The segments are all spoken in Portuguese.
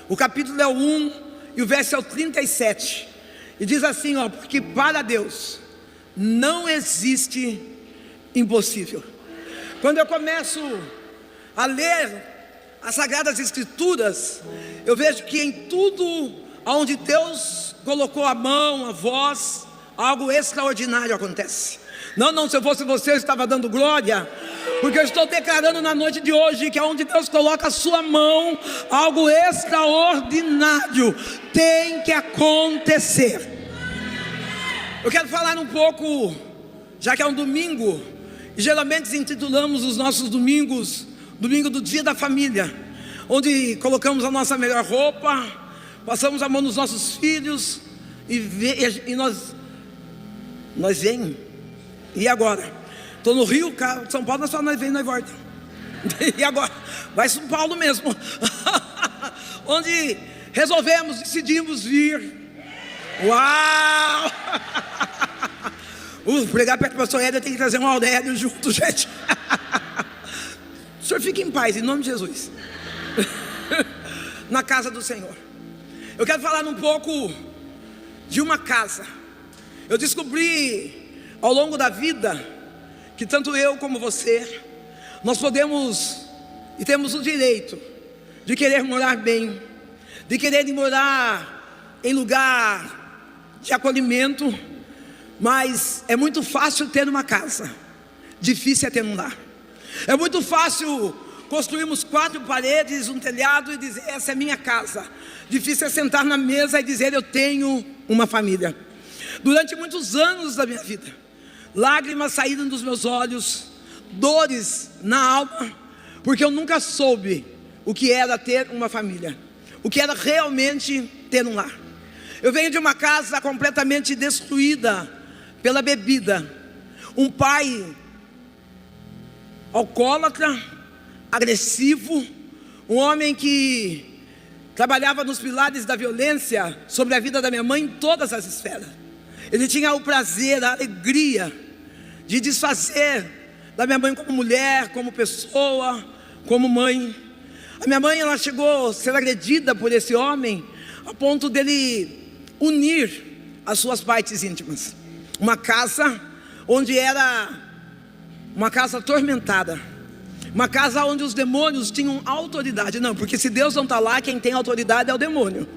O capítulo é o 1 e o verso é o 37. E diz assim, ó: porque para Deus não existe impossível. Quando eu começo a ler as Sagradas Escrituras, eu vejo que em tudo onde Deus colocou a mão, a voz, algo extraordinário acontece. Não, se eu fosse você, eu estava dando glória, porque eu estou declarando na noite de hoje que onde Deus coloca a sua mão, algo extraordinário tem que acontecer. Eu quero falar um pouco, já que é um domingo, e geralmente intitulamos os nossos domingos, domingo do dia da família, onde colocamos a nossa melhor roupa, passamos a mão nos nossos filhos, e nós vem. E agora? Estou no Rio, São Paulo, nós só nós vem, nós volta. E agora? Vai São Paulo mesmo. Onde decidimos vir. Uau! Pregar perto do pastor Hélio, tem que trazer um Aurélio junto, gente. O senhor fique em paz, em nome de Jesus. Na casa do Senhor. Eu quero falar um pouco de uma casa. Eu descobri ao longo da vida que tanto eu como você, nós podemos e temos o direito de querer morar bem, de querer morar em lugar de acolhimento, mas é muito fácil ter uma casa, difícil é ter um lar. É muito fácil construirmos 4 paredes, um telhado e dizer: essa é minha casa. Difícil é sentar na mesa e dizer: eu tenho uma família. Durante muitos anos da minha vida, lágrimas saíram dos meus olhos, dores na alma, porque eu nunca soube o que era ter uma família, o que era realmente ter um lar. Eu venho de uma casa completamente destruída pela bebida. Um pai alcoólatra, agressivo, um homem que trabalhava nos pilares da violência sobre a vida da minha mãe em todas as esferas. Ele tinha o prazer, a alegria de desfazer da minha mãe como mulher, como pessoa, como mãe. A minha mãe, ela chegou a ser agredida por esse homem a ponto dele unir as suas partes íntimas. Uma casa onde era uma casa atormentada, uma casa onde os demônios tinham autoridade. Não, porque se Deus não está lá, quem tem autoridade é o demônio.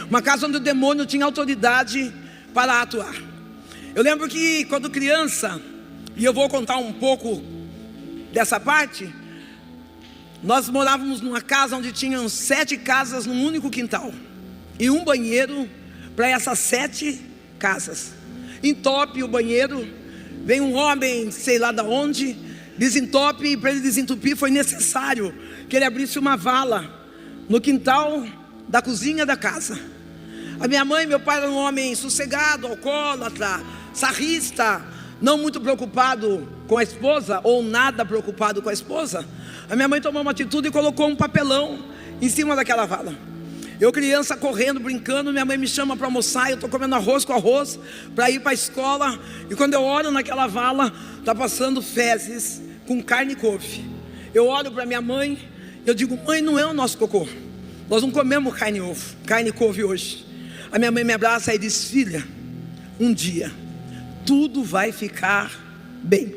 Uma casa onde o demônio tinha autoridade para atuar. Eu lembro que quando criança, e eu vou contar um pouco dessa parte, nós morávamos numa casa onde tinham 7 casas num único quintal, e um banheiro para essas 7 casas. Entope o banheiro, vem um homem, sei lá de onde, desentope, e para ele desentupir foi necessário que ele abrisse uma vala no quintal da cozinha da casa. A minha mãe e meu pai eram um homem sossegado, alcoólatra, sarrista, não muito preocupado com a esposa, ou nada preocupado com a esposa. A minha mãe tomou uma atitude e colocou um papelão em cima daquela vala. Eu criança correndo, brincando, minha mãe me chama para almoçar, eu estou comendo arroz com arroz, para ir para a escola, e quando eu olho naquela vala, está passando fezes com carne e couve. Eu olho para minha mãe, eu digo: mãe, não é o nosso cocô, nós não comemos carne e couve hoje. A minha mãe me abraça e diz: filha, um dia tudo vai ficar bem.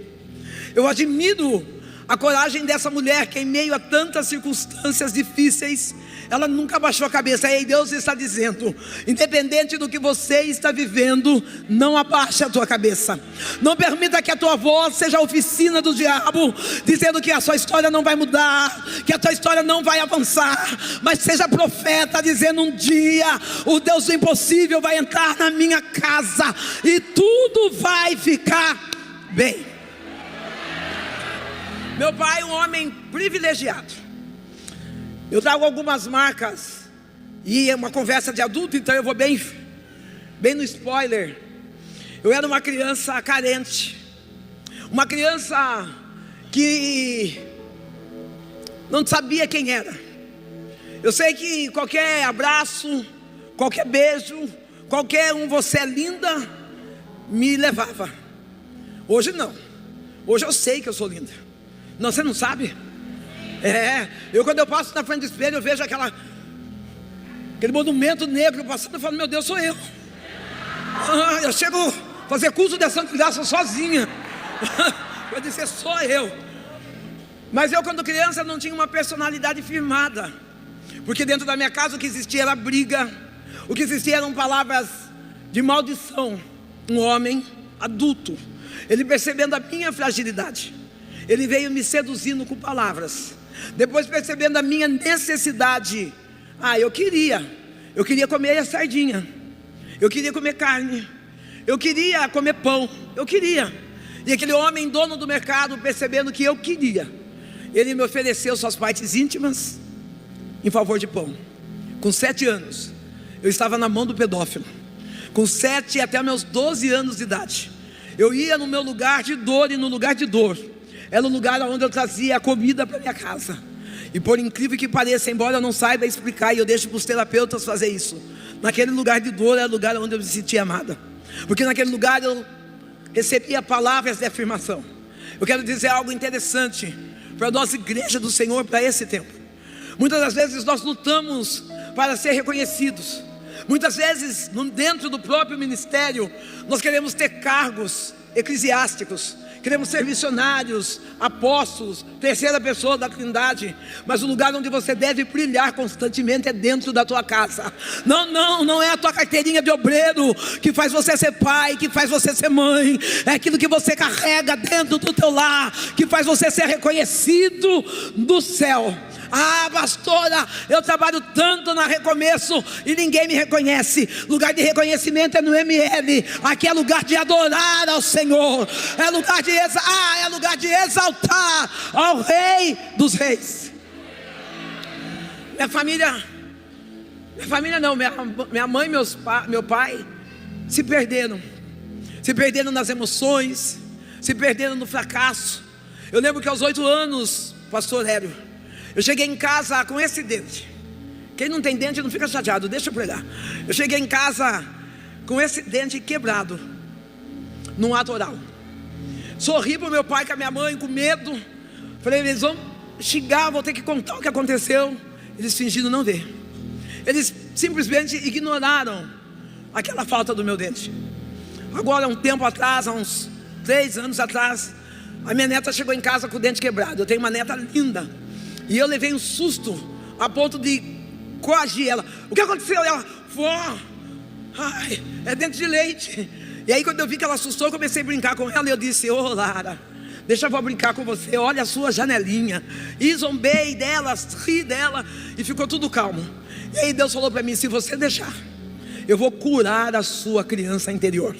Eu admiro a coragem dessa mulher que em meio a tantas circunstâncias difíceis, ela nunca baixou a cabeça. E Deus está dizendo: independente do que você está vivendo, não abaixe a tua cabeça. Não permita que a tua voz seja a oficina do diabo, dizendo que a sua história não vai mudar, que a tua história não vai avançar. Mas seja profeta, dizendo: um dia o Deus do impossível vai entrar na minha casa e tudo vai ficar bem. Meu pai é um homem privilegiado. Eu trago algumas marcas, e é uma conversa de adulto, então eu vou bem no spoiler. Eu era uma criança carente, uma criança que não sabia quem era. Eu sei que qualquer abraço, qualquer beijo, qualquer você é linda, me levava. Hoje não. Hoje eu sei que eu sou linda. Não, você não sabe? Quando eu passo na frente do espelho, eu vejo aquela aquele monumento negro passando, eu falo, meu Deus, sou eu. Eu chego a fazer curso de ação de graça sozinha. Eu disse, sou eu. Mas eu, quando criança, não tinha uma personalidade firmada, porque dentro da minha casa o que existia era briga, o que existia eram palavras de maldição. Um homem adulto, ele percebendo a minha fragilidade, ele veio me seduzindo com palavras. Depois, percebendo a minha necessidade, eu queria comer a sardinha, eu queria comer carne, eu queria comer pão, eu queria. E aquele homem, dono do mercado, percebendo que eu queria, ele me ofereceu suas partes íntimas em favor de pão. Com 7 anos, eu estava na mão do pedófilo. Com 7 até meus 12 anos de idade, eu ia no meu lugar de dor, e no lugar de dor era o lugar onde eu trazia a comida para minha casa. E por incrível que pareça, embora eu não saiba explicar, e eu deixo para os terapeutas fazer isso, naquele lugar de dor era o lugar onde eu me sentia amada, porque naquele lugar eu recebia palavras de afirmação. Eu quero dizer algo interessante para a nossa igreja do Senhor, para esse tempo. Muitas das vezes nós lutamos para ser reconhecidos. Muitas vezes, dentro do próprio ministério, nós queremos ter cargos eclesiásticos, queremos ser missionários, apóstolos, terceira pessoa da Trindade. Mas o lugar onde você deve brilhar constantemente é dentro da tua casa. Não é a tua carteirinha de obreiro que faz você ser pai, que faz você ser mãe. É aquilo que você carrega dentro do teu lar, que faz você ser reconhecido do céu. Pastora, eu trabalho tanto na Recomeço e ninguém me reconhece. Lugar de reconhecimento é no ML. Aqui é lugar de adorar ao Senhor. É lugar de exaltar ao Rei dos Reis. Minha família não, minha mãe e meu pai se perderam nas emoções, se perderam no fracasso. Eu lembro que aos 8 anos, pastor Hélio, eu cheguei em casa com esse dente. Quem não tem dente não fica chateado, deixa eu pregar. Eu cheguei em casa com esse dente quebrado, num ato oral. Sorri para o meu pai e para a minha mãe com medo. Falei, eles vão xingar, vou ter que contar o que aconteceu. Eles fingiram não ver. Eles simplesmente ignoraram aquela falta do meu dente. Agora, um tempo atrás, há uns 3 anos atrás, a minha neta chegou em casa com o dente quebrado. Eu tenho uma neta linda, e eu levei um susto a ponto de coagir ela. O que aconteceu? Ela, vó, é dente de leite. E aí, quando eu vi que ela assustou, eu comecei a brincar com ela. E eu disse, Lara, deixa eu vou brincar com você, olha a sua janelinha. E zombei dela, ri dela, e ficou tudo calmo. E aí Deus falou para mim, se você deixar, eu vou curar a sua criança interior.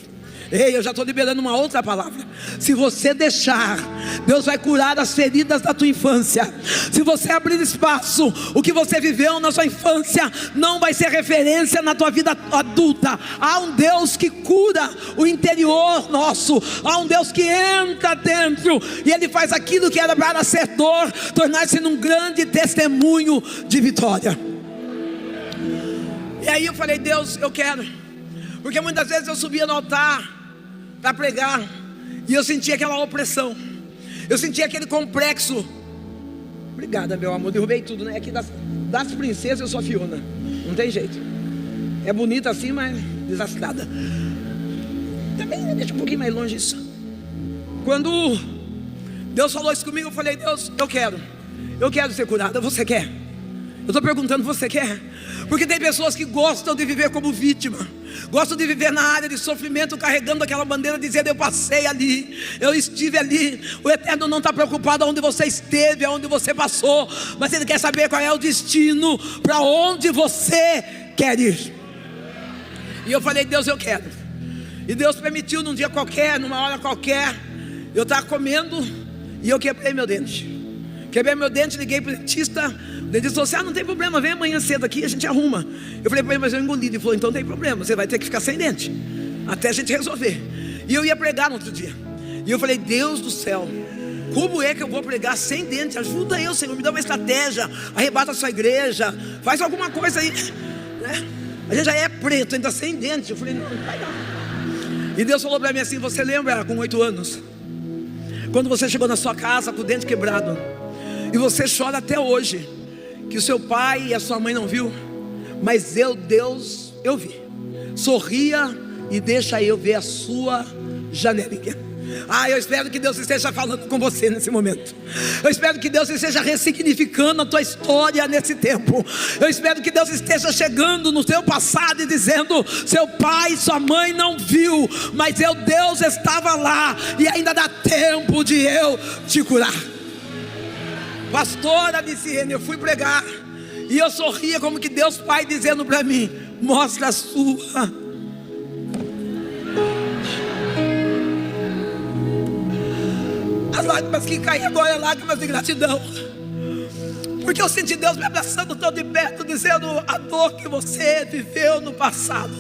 Ei, eu já estou liberando uma outra palavra. Se você deixar, Deus vai curar as feridas da tua infância. Se você abrir espaço, o que você viveu na sua infância não vai ser referência na tua vida adulta. Há um Deus que cura o interior nosso. Há um Deus que entra dentro, e Ele faz aquilo que era para ser dor tornar-se num grande testemunho de vitória. E aí eu falei, Deus, eu quero. Porque muitas vezes eu subia no altar para pregar, e eu sentia aquela opressão, eu sentia aquele complexo. Obrigada, meu amor, derrubei tudo, né? Aqui das princesas eu sou a Fiona, não tem jeito. É bonita assim, mas desastrada. Também deixa um pouquinho mais longe isso. Quando Deus falou isso comigo, eu falei, Deus, eu quero ser curada. Você quer? Eu estou perguntando, você quer? Porque tem pessoas que gostam de viver como vítima, gostam de viver na área de sofrimento, carregando aquela bandeira, dizendo, eu passei ali, eu estive ali. O Eterno não está preocupado aonde você esteve, aonde você passou, mas Ele quer saber qual é o destino, para onde você quer ir. E eu falei, Deus, eu quero. E Deus permitiu num dia qualquer, numa hora qualquer, eu estava comendo e eu quebrei meu dente. Quebrei meu dente, liguei para o dentista. O dentista falou, não tem problema, vem amanhã cedo aqui, a gente arruma. Eu falei para ele, mas eu engoli. Ele falou, então não tem problema, você vai ter que ficar sem dente até a gente resolver. E eu ia pregar no outro dia, e eu falei, Deus do céu, como é que eu vou pregar sem dente? Ajuda eu, Senhor, me dá uma estratégia, arrebata a sua igreja, faz alguma coisa aí, né? A gente já é preto, ainda sem dente. Eu falei, não vai não. E Deus falou para mim assim, você lembra com 8 anos, quando você chegou na sua casa com o dente quebrado, e você chora até hoje, que o seu pai e a sua mãe não viu? Mas eu, Deus, eu vi. Sorria e deixa eu ver a sua janelinha. Eu espero que Deus esteja falando com você nesse momento. Eu espero que Deus esteja ressignificando a tua história nesse tempo. Eu espero que Deus esteja chegando no teu passado e dizendo: seu pai, sua mãe não viu, mas eu, Deus, estava lá, e ainda dá tempo de eu te curar. Pastora Niciene, eu fui pregar e eu sorria como que Deus Pai dizendo para mim: mostra a sua. As lágrimas que caem agora é lágrimas de gratidão, porque eu senti Deus me abraçando tão de perto, dizendo: a dor que você viveu no passado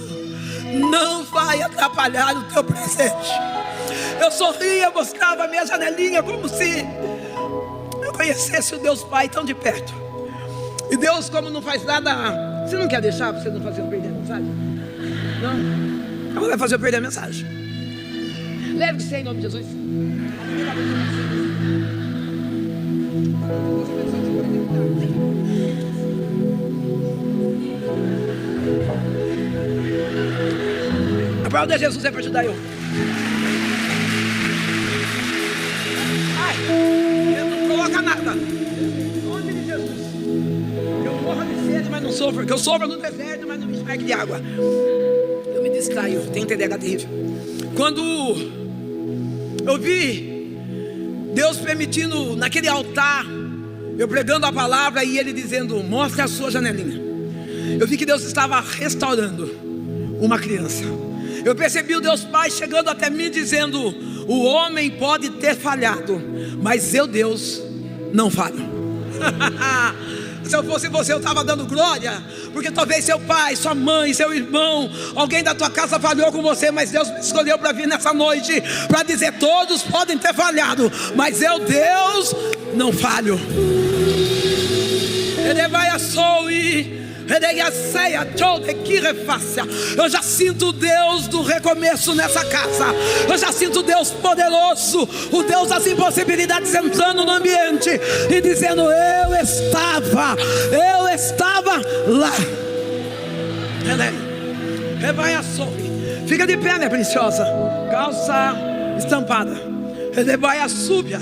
não vai atrapalhar o teu presente. Eu sorria, mostrava a minha janelinha como se eu conhecesse o Deus Pai tão de perto. E Deus, como não faz nada, você não quer deixar você não fazer eu perder a mensagem? Não? Agora vai fazer eu perder a mensagem. Leve você em nome de Jesus. A palavra de Jesus é para ajudar eu. Não coloca nada. Em nome de Jesus. Eu morro de sede, mas não sofro. Porque eu sofro no deserto, mas não me espargue de água. Eu me distraio, tenho TDAH terrível. Quando eu vi Deus permitindo naquele altar, eu pregando a palavra e Ele dizendo: mostra a sua janelinha, eu vi que Deus estava restaurando uma criança. Eu percebi o Deus Pai chegando até mim dizendo: o homem pode ter falhado, mas eu, Deus, não falho. Se eu fosse você, eu estava dando glória, porque talvez seu pai, sua mãe, seu irmão, alguém da tua casa falhou com você, mas Deus me escolheu para vir nessa noite para dizer: todos podem ter falhado, mas eu, Deus, não falho. Ele vai a eu já sinto o Deus do recomeço nessa casa. Eu já sinto o Deus poderoso, o Deus das impossibilidades entrando no ambiente e dizendo: eu estava lá. Fica de pé, né, preciosa? Calça estampada. Ele vai a súbia.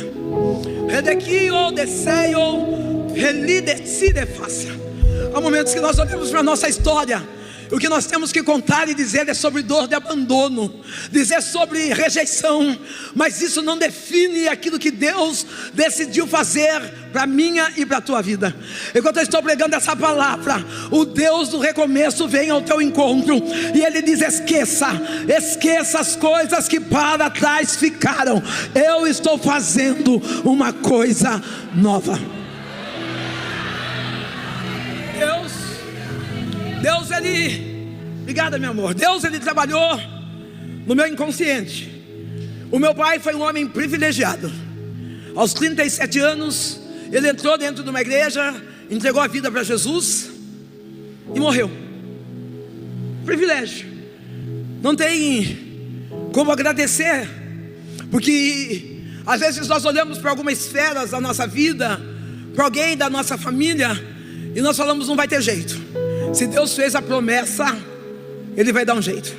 Há momentos que nós olhamos para a nossa história, o que nós temos que contar e dizer é sobre dor de abandono, dizer sobre rejeição, mas isso não define aquilo que Deus decidiu fazer para a minha e para a tua vida. Enquanto eu estou pregando essa palavra, o Deus do recomeço vem ao teu encontro e Ele diz: esqueça as coisas que para trás ficaram, eu estou fazendo uma coisa nova. Deus, Ele, obrigada, meu amor. Deus, Ele trabalhou no meu inconsciente. O meu pai foi um homem privilegiado. Aos 37 anos, ele entrou dentro de uma igreja, entregou a vida para Jesus e morreu. Privilégio. Não tem como agradecer, porque às vezes nós olhamos para algumas esferas da nossa vida, para alguém da nossa família, e nós falamos: não vai ter jeito. Se Deus fez a promessa, Ele vai dar um jeito.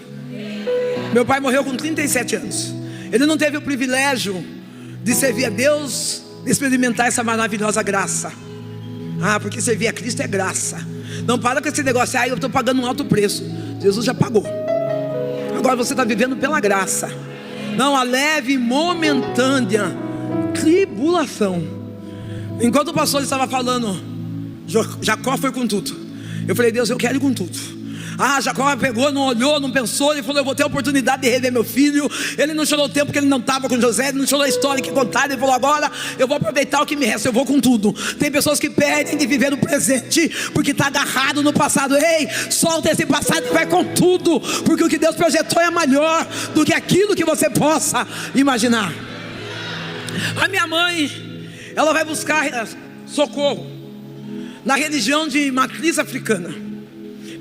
Meu pai morreu com 37 anos. Ele não teve o privilégio de servir a Deus, de experimentar essa maravilhosa graça. Porque servir a Cristo é graça. Não para com esse negócio: eu estou pagando um alto preço. Jesus já pagou. Agora você está vivendo pela graça. Não, a leve e momentânea tribulação. Enquanto o pastor estava falando, Jacó foi com tudo. Eu falei: Deus, eu quero ir com tudo. Jacó pegou, não olhou, não pensou. Ele falou: eu vou ter a oportunidade de rever meu filho. Ele não chorou o tempo que ele não estava com José. Ele não chorou a história que contaram. Ele falou: agora eu vou aproveitar o que me resta, eu vou com tudo. Tem pessoas que perdem de viver no presente porque está agarrado no passado. Ei, solta esse passado e vai com tudo, porque o que Deus projetou é maior do que aquilo que você possa imaginar. A minha mãe, ela vai buscar socorro na religião de matriz africana.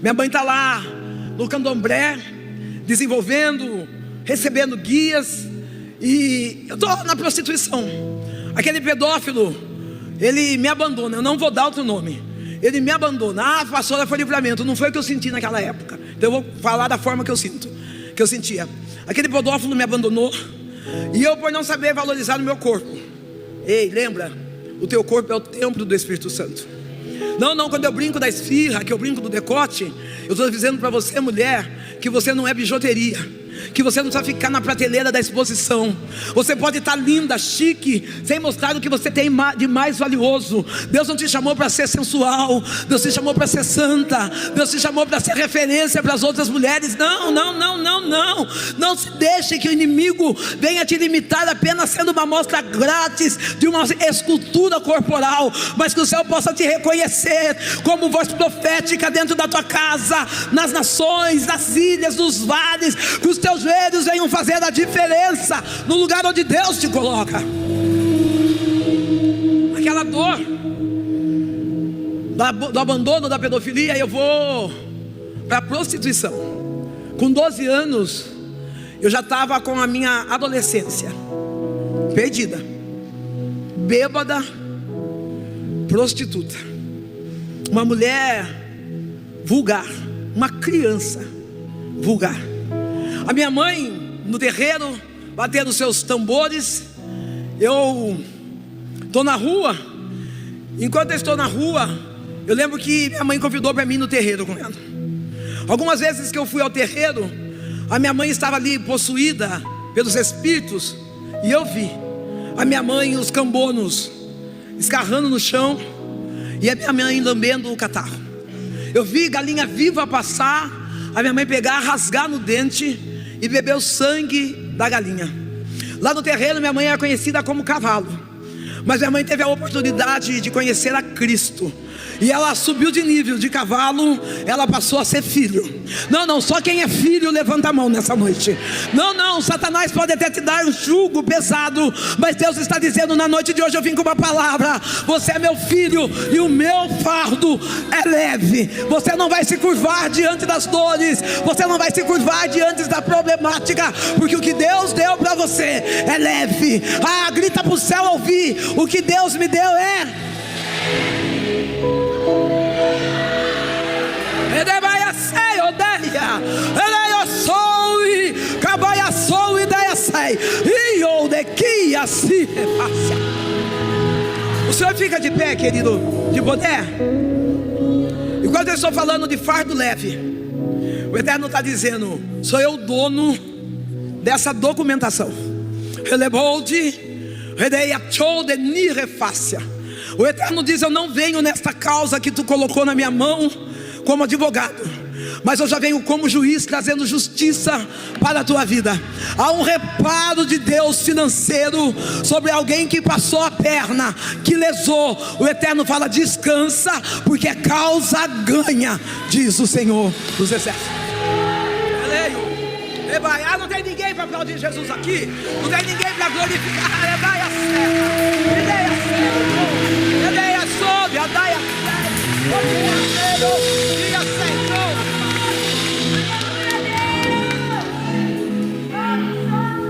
Minha mãe está lá no candomblé, desenvolvendo, recebendo guias. E eu estou na prostituição. Aquele pedófilo, ele me abandona. Eu não vou dar outro nome. ele me abandonar, pastora, foi livramento. Não foi o que eu senti naquela época. Então eu vou falar da forma que eu sentia. Aquele pedófilo me abandonou, e eu, por não saber valorizar o meu corpo. Ei, lembra? O teu corpo é o templo do Espírito Santo. Não, quando eu brinco da esfirra, que eu brinco do decote, eu estou dizendo para você, mulher, que você não é bijuteria, que você não precisa ficar na prateleira da exposição. Você pode estar linda, chique, sem mostrar o que você tem de mais valioso. Deus não te chamou para ser sensual, Deus te chamou para ser santa, Deus te chamou para ser referência para as outras mulheres. Não se deixe que o inimigo venha te limitar apenas sendo uma amostra grátis de uma escultura corporal, mas que o céu possa te reconhecer como voz profética dentro da tua casa, nas nações, nas ilhas, nos vales, que os teus joelhos venham fazer a diferença no lugar onde Deus te coloca. Aquela dor do abandono, da pedofilia, eu vou para a prostituição. Com 12 anos eu já estava com a minha adolescência perdida, bêbada, prostituta, uma mulher vulgar, uma criança vulgar. A minha mãe no terreiro, batendo seus tambores. Eu estou na rua. Enquanto eu estou na rua, eu lembro que minha mãe convidou para mim no terreiro com ela. Algumas vezes que eu fui ao terreiro, a minha mãe estava ali possuída pelos espíritos, e eu vi a minha mãe, os cambonos escarrando no chão, e a minha mãe lambendo o catarro. Eu vi galinha viva passar, a minha mãe pegar, rasgar no dente e beber o sangue da galinha. Lá no terreno minha mãe era conhecida como cavalo, mas minha mãe teve a oportunidade de conhecer a Cristo, e ela subiu de nível de cavalo, ela passou a ser filho. Não, só quem é filho levanta a mão nessa noite. Não, Satanás pode até te dar um jugo pesado, mas Deus está dizendo na noite de hoje, eu vim com uma palavra: você é meu filho e o meu fardo é leve. Você não vai se curvar diante das dores, você não vai se curvar diante da problemática, porque o que Deus deu para você é leve. Grita para o céu ouvir: o que Deus me deu é... O senhor fica de pé, querido, de boné. Enquanto eu estou falando de fardo leve, o Eterno está dizendo: sou eu o dono dessa documentação. O Eterno diz: eu não venho nesta causa que tu colocou na minha mão como advogado, mas eu já venho como juiz, trazendo justiça para a tua vida. Há um reparo de Deus financeiro sobre alguém que passou a perna, que lesou. O Eterno fala: descansa, porque é causa ganha, diz o Senhor dos Exércitos. Não tem ninguém para aplaudir Jesus aqui, não tem ninguém para glorificar.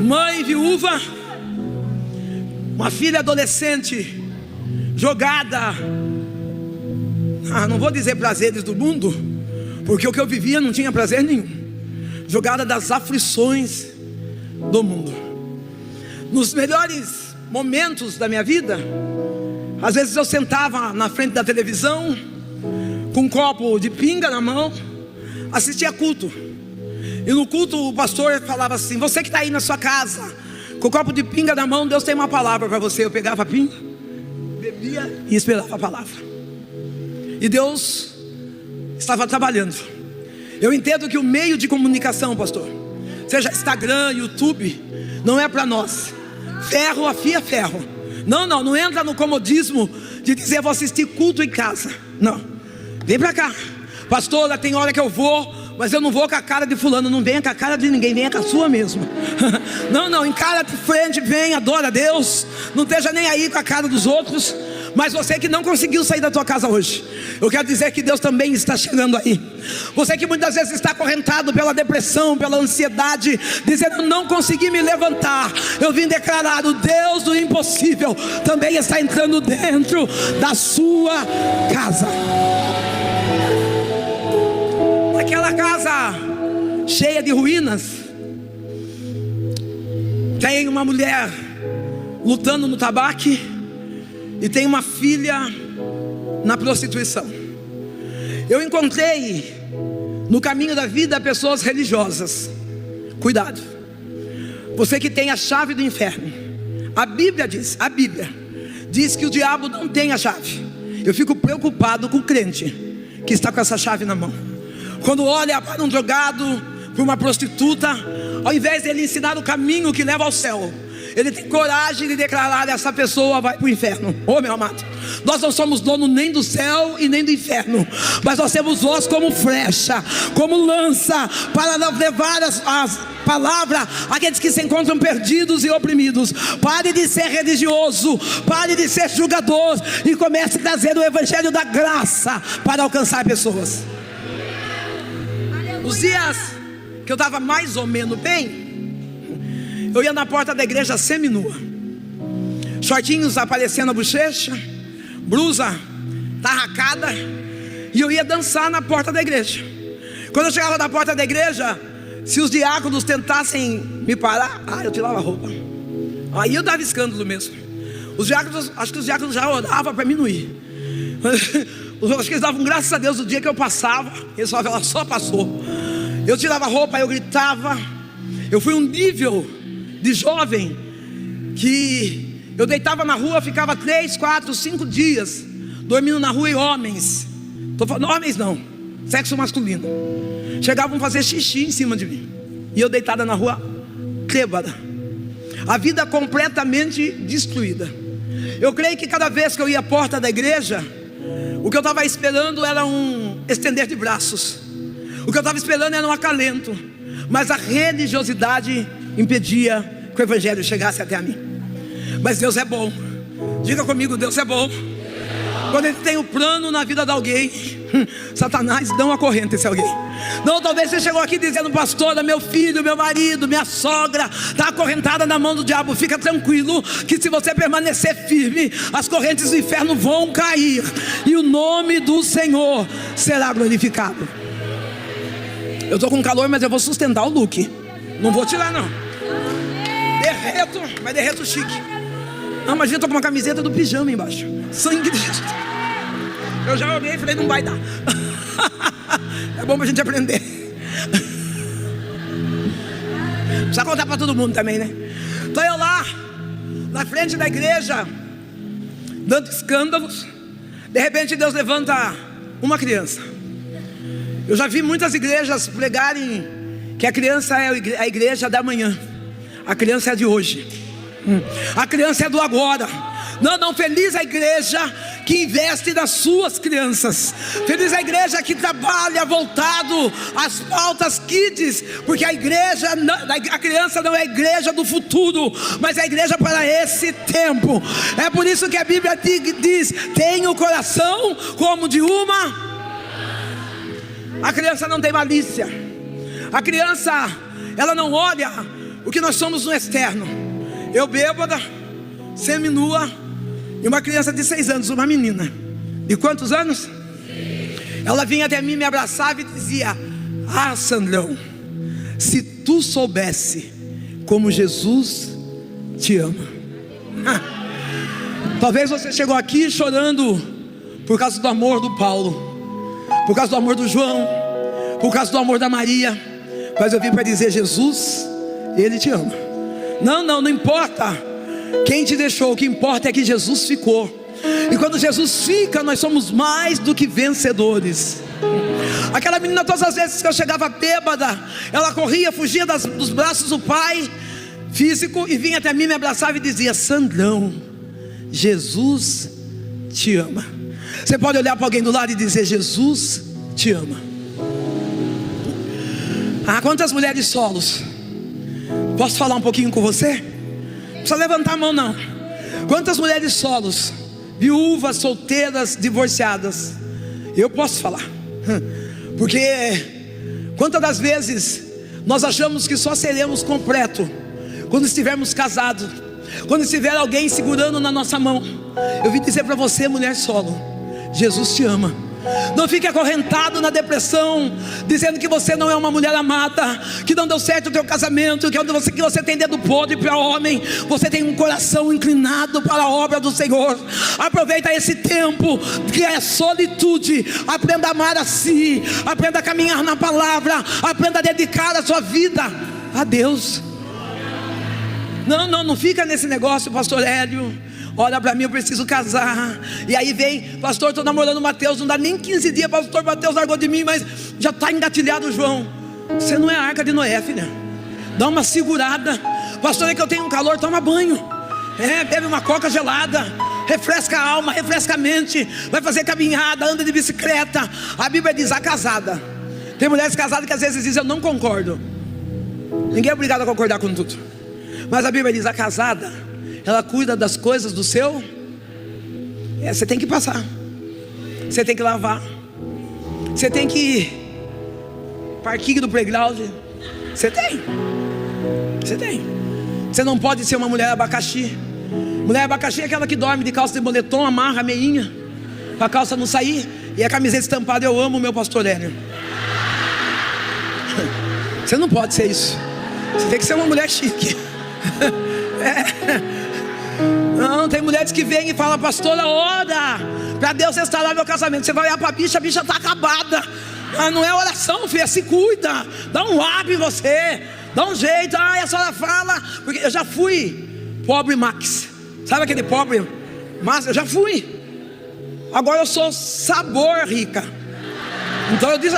Mãe viúva, uma filha adolescente jogada, não vou dizer prazeres do mundo, porque o que eu vivia não tinha prazer nenhum. Jogada das aflições do mundo. Nos melhores momentos da minha vida, às vezes eu sentava na frente da televisão, com um copo de pinga na mão, assistia culto. E no culto o pastor falava assim: você que está aí na sua casa, com o copo de pinga na mão, Deus tem uma palavra para você. Eu pegava a pinga, bebia e esperava a palavra. E Deus estava trabalhando. Eu entendo que o meio de comunicação, pastor, seja Instagram, YouTube, não é para nós. Ferro afia ferro. Não entra no comodismo de dizer: vou assistir culto em casa. Não, vem para cá. Pastora, tem hora que eu vou, mas eu não vou com a cara de fulano. Não venha com a cara de ninguém, venha com a sua mesmo. Não, encara de frente, vem, adora a Deus. Não esteja nem aí com a cara dos outros. Mas você que não conseguiu sair da tua casa hoje, eu quero dizer que Deus também está chegando aí. Você que muitas vezes está acorrentado pela depressão, pela ansiedade, dizendo: não consegui me levantar. Eu vim declarar: o Deus do impossível também está entrando dentro da sua casa. Essa casa cheia de ruínas, tem uma mulher lutando no tabaco e tem uma filha na prostituição. Eu encontrei no caminho da vida pessoas religiosas. Cuidado, você que tem a chave do inferno. A Bíblia diz que o diabo não tem a chave. Eu fico preocupado com o crente que está com essa chave na mão. Quando olha para um drogado, para uma prostituta, ao invés de ele ensinar o caminho que leva ao céu, ele tem coragem de declarar: essa pessoa vai para o inferno. Oh, meu amado, nós não somos dono nem do céu e nem do inferno, mas nós temos voz como flecha, como lança, para levar as palavras àqueles que se encontram perdidos e oprimidos. Pare de ser religioso, pare de ser julgador e comece a trazer o evangelho da graça para alcançar pessoas. Os dias que eu estava mais ou menos bem, eu ia na porta da igreja seminua, shortinhos aparecendo a bochecha, blusa tarracada, e eu ia dançar na porta da igreja. Quando eu chegava na porta da igreja, se os diáconos tentassem me parar, eu tirava a roupa. Aí eu dava escândalo mesmo. Acho que os diáconos já oravam para mim não ir. Acho que eles davam graças a Deus o dia que eu passava. Eles falavam: ela só passou. Eu tirava a roupa, eu gritava. Eu fui um nível de jovem que eu deitava na rua, ficava 3, 4, 5 dias dormindo na rua. E homens, tô falando homens não, sexo masculino, chegavam a fazer xixi em cima de mim, e eu deitada na rua, trêbada, a vida completamente destruída. Eu creio que cada vez que eu ia à porta da igreja, o que eu estava esperando era um estender de braços, o que eu estava esperando era um acalento, mas a religiosidade impedia que o evangelho chegasse até a mim. Mas Deus é bom. Diga comigo: Deus é bom. Quando Ele tem um plano na vida de alguém, Satanás dá uma corrente esse alguém. Não, talvez você chegou aqui dizendo: pastora, meu filho, meu marido, minha sogra está acorrentada na mão do diabo. Fica tranquilo que se você permanecer firme, as correntes do inferno vão cair e o nome do Senhor será glorificado. Eu estou com calor, mas eu vou sustentar o look. Não vou tirar não. Derreto, mas derreto chique. Não, imagina, eu estou com uma camiseta do pijama embaixo. Sangue de Jesus. Eu já olhei e falei: não vai dar. É bom pra gente aprender. Precisa contar para todo mundo também, né? Então eu lá, na frente da igreja, dando escândalos. De repente Deus levanta uma criança. Eu já vi muitas igrejas pregarem que a criança é a igreja da manhã. A criança é de hoje. A criança é do agora. Não, feliz a igreja que investe nas suas crianças. Feliz a igreja que trabalha voltado às pautas kids, porque a criança não é a igreja do futuro, mas é a igreja para esse tempo. É por isso que a Bíblia diz: tem o coração como de uma. A criança não tem malícia. A criança, ela não olha o que nós somos no externo. Eu bêbada, seminua, e uma criança de 6 anos, uma menina. De quantos anos? Ela vinha até mim, me abraçava e dizia: Sandrão, se tu soubesse como Jesus te ama. Talvez você chegou aqui chorando por causa do amor do Paulo, por causa do amor do João, por causa do amor da Maria. Mas eu vim para dizer: Jesus, Ele te ama. Não importa quem te deixou, o que importa é que Jesus ficou. E quando Jesus fica, nós somos mais do que vencedores. Aquela menina, todas as vezes que eu chegava bêbada, ela corria, fugia dos braços do pai físico e vinha até mim, me abraçava e dizia: Sandrão, Jesus te ama. Você pode olhar para alguém do lado e dizer: Jesus te ama. Quantas mulheres solos? Posso falar um pouquinho com você? Não precisa levantar a mão não. Quantas mulheres solos, viúvas, solteiras, divorciadas? Eu posso falar, porque quantas das vezes nós achamos que só seremos completo quando estivermos casados, quando estiver alguém segurando na nossa mão. Eu vim dizer para você, mulher solo, Jesus te ama. Não fique acorrentado na depressão, dizendo que você não é uma mulher amada, que não deu certo o teu casamento, que você tem dedo podre para homem. Você tem um coração inclinado para a obra do Senhor. Aproveita esse tempo que é solitude. Aprenda a amar a si, aprenda a caminhar na palavra, aprenda a dedicar a sua vida a Deus. Não fica nesse negócio, pastor Hélio. Olha para mim, eu preciso casar. E aí vem, pastor, estou namorando o Mateus. Não dá nem 15 dias, pastor, Mateus largou de mim, mas já está engatilhado o João. Você não é a arca de Noé, filha. Dá uma segurada. Pastor, é que eu tenho um calor, toma banho. Bebe uma coca gelada, refresca a alma, refresca a mente. Vai fazer caminhada, anda de bicicleta. A Bíblia diz, a casada. Tem mulheres casadas que às vezes dizem, eu não concordo. Ninguém é obrigado a concordar com tudo. Mas a Bíblia diz, a casada, ela cuida das coisas do seu. Você tem que passar. Você tem que lavar. Você tem que ir parquinho do playground. Você tem. Você não pode ser uma mulher abacaxi. Mulher abacaxi é aquela que dorme de calça de moletom, amarra a meinha para a calça não sair, e a camiseta estampada, eu amo o meu pastor Hélio. Você não pode ser isso. Você tem que ser uma mulher chique. Não, tem mulheres que vêm e falam, pastora, ora para Deus restaurar meu casamento. Você vai olhar para a bicha está acabada. Não é oração, filha, se cuida. Dá um up em você, dá um jeito. E a senhora fala, porque eu já fui pobre Max. Sabe aquele pobre Max? Eu já fui. Agora eu sou sabor rica. Então eu disse,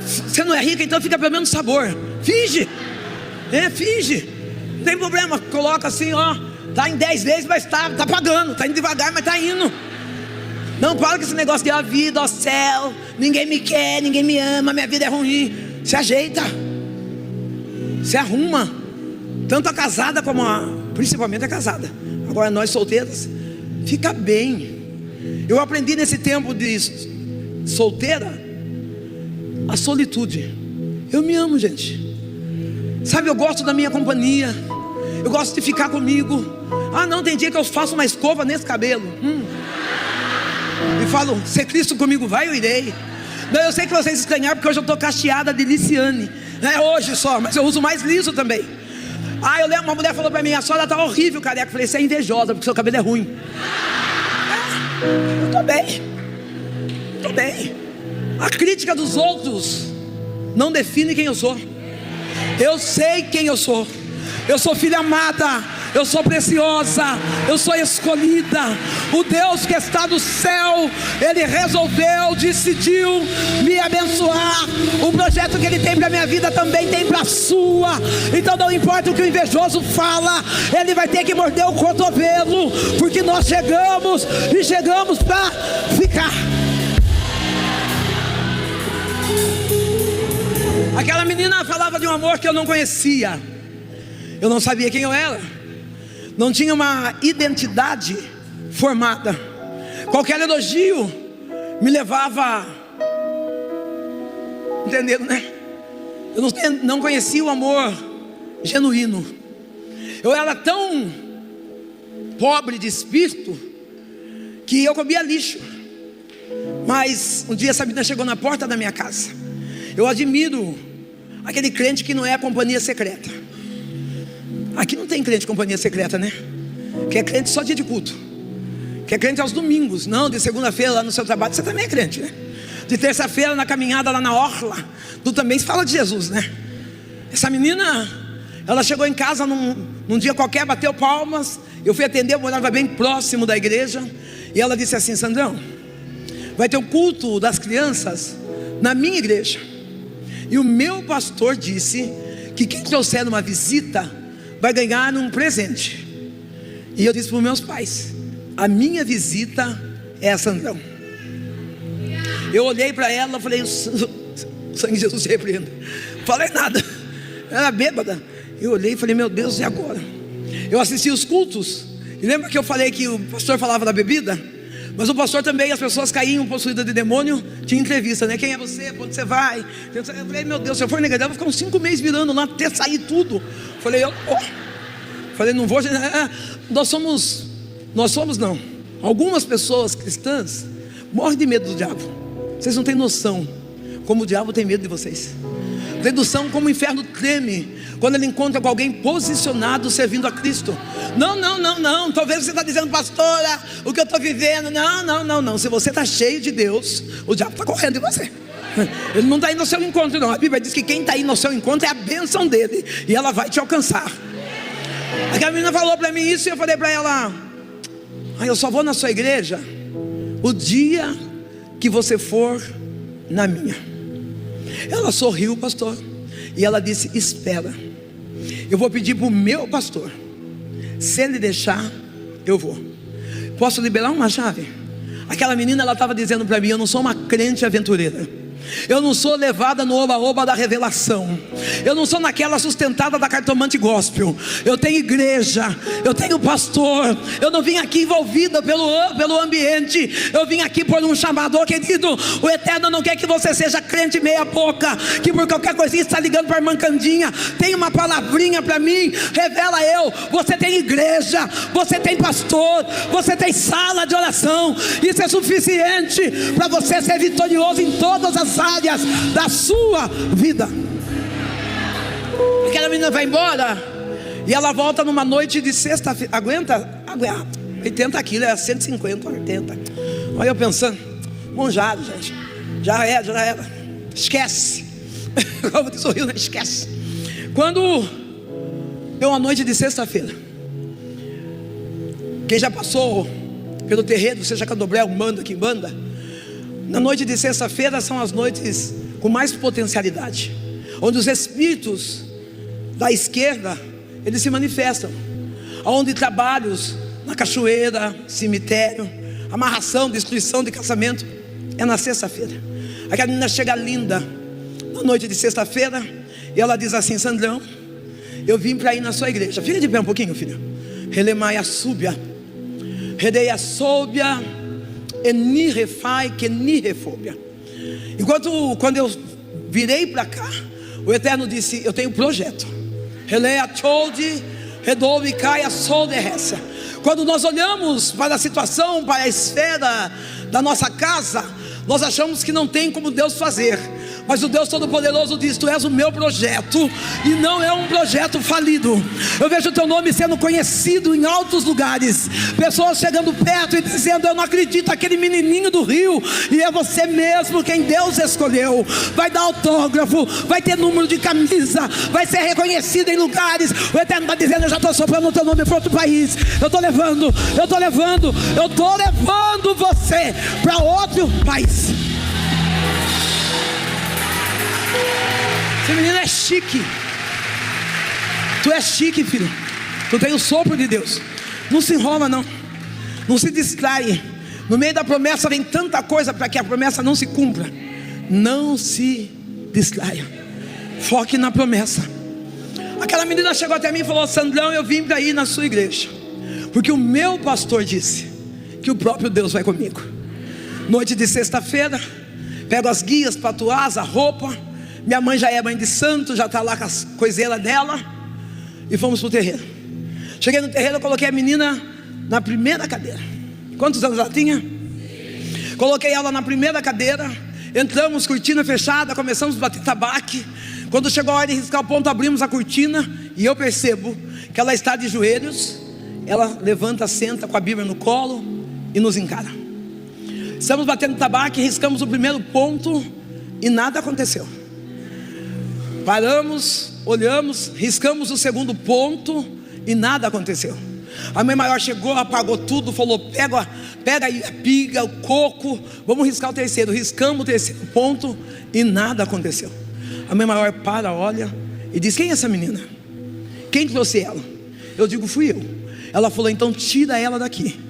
você não é rica, então fica pelo menos sabor. Finge. Finge. Não tem problema, coloca assim, tá em 10 vezes, mas tá pagando. Tá indo devagar, mas tá indo. Não para com esse negócio de a vida, ó céu, ninguém me quer, ninguém me ama, minha vida é ruim. Se ajeita, se arruma. Tanto a casada como principalmente a casada. Agora nós solteiras, fica bem. Eu aprendi nesse tempo de solteira a solitude. Eu me amo, gente. Sabe, eu gosto da minha companhia. Eu gosto de ficar comigo. Não, tem dia que eu faço uma escova nesse cabelo. E falo, se Cristo comigo vai, eu irei. Não, eu sei que vocês estranharam, porque hoje eu estou cacheada de Liciane. Não é hoje só, mas eu uso mais liso também. Eu lembro, uma mulher falou para mim, a senhora está horrível, careca. Eu falei, você é invejosa, porque seu cabelo é ruim. Eu estou bem. A crítica dos outros não define quem eu sou. Eu sei quem eu sou. Eu sou filha amada, eu sou preciosa, eu sou escolhida. O Deus que está no céu, Ele resolveu, decidiu me abençoar. O projeto que Ele tem para a minha vida também tem para a sua. Então não importa o que o invejoso fala, ele vai ter que morder o cotovelo, porque nós chegamos e chegamos para ficar. Aquela menina falava de um amor que eu não conhecia. Eu não sabia quem eu era. Não tinha uma identidade formada. Qualquer elogio me levava, entendendo, né? Eu não conhecia o amor genuíno. Eu era tão pobre de espírito que eu comia lixo. Mas um dia essa menina chegou na porta da minha casa. Eu admiro aquele crente que não é a companhia secreta. Aqui não tem crente de companhia secreta, né? Que é crente só dia de culto. Que é crente aos domingos. Não, de segunda-feira lá no seu trabalho, você também é crente, né? De terça-feira na caminhada lá na orla, tu também se fala de Jesus, né? Essa menina, ela chegou em casa num dia qualquer, bateu palmas. Eu fui atender, eu morava bem próximo da igreja. E ela disse assim, Sandrão, vai ter o culto das crianças na minha igreja. E o meu pastor disse que quem trouxer uma visita vai ganhar um presente. E eu disse para os meus pais, a minha visita é a Sandrão. Eu olhei para ela e falei, o sangue de Jesus se repreenda. Falei nada, ela era bêbada. Eu olhei e falei, meu Deus, e agora? Eu assisti os cultos. E lembra que eu falei que o pastor falava da bebida? Mas o pastor também, as pessoas caíam possuídas de demônio. Tinha entrevista, né? Quem é você? Para onde você vai? Eu falei, meu Deus, se eu for na igreja, eu vou ficar uns 5 meses virando lá até sair tudo. Falei, não vou. Nós somos não. Algumas pessoas cristãs morrem de medo do diabo. Vocês não têm noção como o diabo tem medo de vocês. Tem noção como o inferno treme quando ele encontra com alguém posicionado servindo a Cristo. Não. Talvez você está dizendo, pastora, o que eu estou vivendo. Não. Se você está cheio de Deus, o diabo está correndo de você. Ele não está indo ao seu encontro, não. A Bíblia diz que quem está indo ao seu encontro é a bênção dele, e ela vai te alcançar. Aquela menina falou para mim isso, e eu falei para ela: eu só vou na sua igreja o dia que você for na minha. Ela sorriu, pastor, e ela disse: espera, eu vou pedir para o meu pastor, se ele deixar, eu vou. Posso liberar uma chave? Aquela menina, ela estava dizendo para mim: eu não sou uma crente aventureira, eu não sou levada no oba-oba da revelação, eu não sou naquela sustentada da cartomante gospel. Eu tenho igreja, eu tenho pastor. Eu não vim aqui envolvida pelo ambiente, eu vim aqui por um chamador, querido. O Eterno não quer que você seja crente meia boca, que por qualquer coisinha está ligando para a irmã Candinha. Tem uma palavrinha para mim, revela eu. Você tem igreja, você tem pastor, você tem sala de oração. Isso é suficiente para você ser vitorioso em todas as áreas da sua vida. Aquela menina vai embora e ela volta numa noite de sexta-feira. Aguenta 80 quilos, é 150, 80. Olha eu pensando, monjado, gente. Já era. Esquece. Como diz o Rio, né? Esquece. Quando deu uma noite de sexta-feira, quem já passou pelo terreiro, seja Candomblé, Umbanda, Quimbanda, na noite de sexta-feira são as noites com mais potencialidade, onde os espíritos da esquerda, eles se manifestam, onde trabalhos na cachoeira, cemitério, amarração, destruição de casamento, é na sexta-feira. Aquela menina chega linda na noite de sexta-feira e ela diz assim: Sandrão, eu vim para ir na sua igreja. Fica de pé um pouquinho, filha. Relemaia súbia, redeia súbia, enirefai que nirefobia. Quando eu virei para cá, o Eterno disse: eu tenho um projeto. Releia tolde, redoube caia sol de ressa. Quando nós olhamos para a situação, para a esfera da nossa casa, nós achamos que não tem como Deus fazer. Mas o Deus Todo-Poderoso diz: tu és o meu projeto, e não é um projeto falido. Eu vejo o teu nome sendo conhecido em altos lugares, pessoas chegando perto e dizendo: eu não acredito, aquele menininho do Rio. E é você mesmo quem Deus escolheu. Vai dar autógrafo, vai ter número de camisa, vai ser reconhecido em lugares. O Eterno está dizendo: eu já estou soprando o teu nome para outro país. Eu estou levando você para outro país. Esse menino é chique. Tu é chique, filho. Tu tem o sopro de Deus. Não se enrola, não. Não se distrai. No meio da promessa vem tanta coisa para que a promessa não se cumpra. Não se distraia. Foque na promessa. Aquela menina chegou até mim e falou: Sandrão, eu vim para ir na sua igreja, porque o meu pastor disse que o próprio Deus vai comigo. Noite de sexta-feira, pego as guias, patuás, a roupa. Minha mãe já é mãe de santo, já está lá com as coiseiras dela, e fomos para o terreiro. Cheguei no terreiro, eu coloquei a menina na primeira cadeira. Quantos anos ela tinha? Coloquei ela na primeira cadeira. Entramos, cortina fechada, começamos a bater tabaque. Quando chegou a hora de riscar o ponto, abrimos a cortina, e eu percebo que ela está de joelhos. Ela levanta, senta com a Bíblia no colo e nos encara. Estamos batendo tabaco, riscamos o primeiro ponto e nada aconteceu. Paramos, olhamos, riscamos o segundo ponto e nada aconteceu. A mãe maior chegou, apagou tudo, falou: pega aí a piga, o coco, vamos riscar o terceiro. Riscamos o terceiro ponto e nada aconteceu. A mãe maior para, olha e diz: quem é essa menina? Quem trouxe ela? Eu digo: fui eu. Ela falou: então tira ela daqui,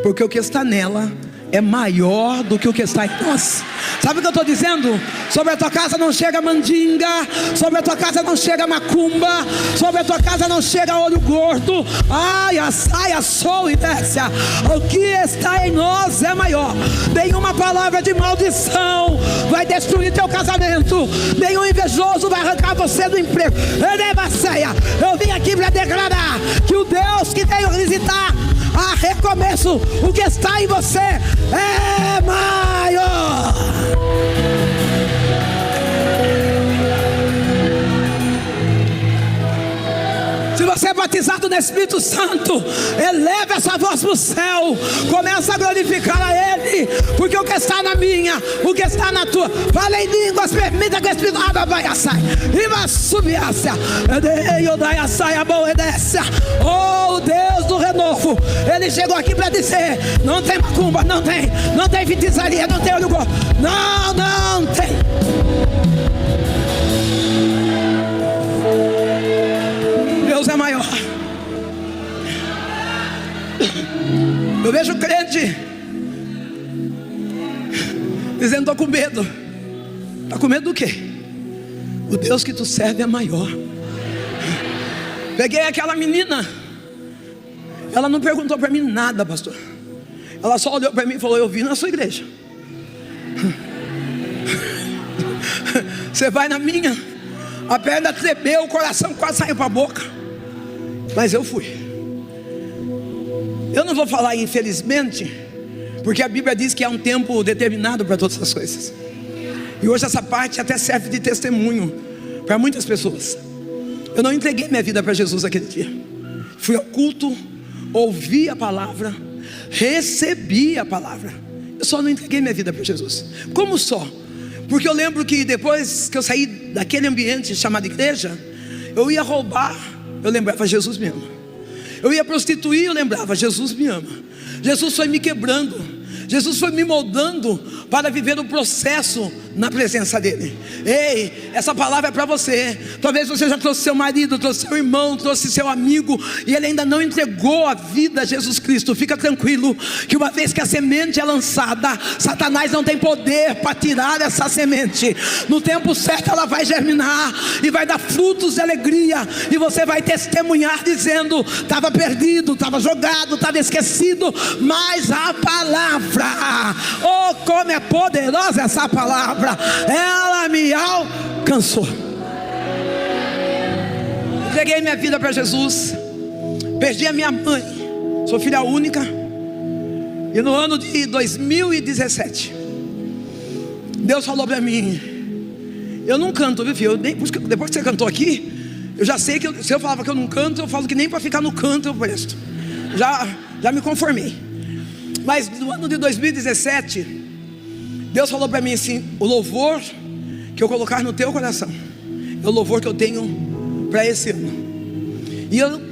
porque o que está nela é maior do que o que está em nós. Sabe o que eu estou dizendo? Sobre a tua casa não chega mandinga, sobre a tua casa não chega macumba, sobre a tua casa não chega olho gordo. Ai, a saia, sol e desce. O que está em nós é maior. Nenhuma palavra de maldição vai destruir teu casamento. Nenhum invejoso vai arrancar você do emprego. Eu vim aqui para declarar que o Deus que veio visitar há recomeço. O que está em você é maior. Se você é batizado no Espírito Santo, eleve essa voz para o céu, começa a glorificar a Ele, porque o que está na minha, o que está na tua, fala em línguas, permita que o Espírito oh Deus do renovo, Ele chegou aqui para dizer: não tem macumba, não tem feitiçaria, não tem olho gordo, não tem. Deus é maior. Eu vejo crente dizendo: estou com medo. Está com medo do quê? O Deus que tu serve é maior. Peguei aquela menina, ela não perguntou para mim nada, pastor. Ela só olhou para mim e falou: eu vim na sua igreja. Você vai na minha. A perna tremeu, o coração quase saiu para a boca. Mas eu fui. Eu não vou falar infelizmente, porque a Bíblia diz que há um tempo determinado para todas as coisas. E hoje essa parte até serve de testemunho para muitas pessoas. Eu não entreguei minha vida para Jesus aquele dia. Fui ao culto, ouvi a palavra, recebi a palavra. Eu só não entreguei minha vida para Jesus. Como só? Porque eu lembro que depois que eu saí daquele ambiente chamado igreja, eu ia roubar, eu lembrava: Jesus me ama. Eu ia prostituir, eu lembrava: Jesus me ama. Jesus foi me quebrando, Jesus foi me moldando para viver o processo na presença dele. Ei, essa palavra é para você. Talvez você já trouxe seu marido, trouxe seu irmão, trouxe seu amigo, e ele ainda não entregou a vida a Jesus Cristo. Fica tranquilo, que uma vez que a semente é lançada, Satanás não tem poder para tirar essa semente. No tempo certo ela vai germinar e vai dar frutos de alegria, e você vai testemunhar dizendo: estava perdido, estava jogado, estava esquecido, mas a palavra, oh como é poderosa essa palavra, ela me alcançou. Entreguei minha vida para Jesus, perdi a minha mãe, sou filha única, e no ano de 2017 Deus falou para mim: eu não canto, viu filho? Depois que você cantou aqui, eu já sei que se eu falava que eu não canto, eu falo que nem para ficar no canto eu presto. Já me conformei. Mas no ano de 2017 Deus falou para mim assim: o louvor que eu colocar no teu coração é o louvor que eu tenho para esse ano. E eu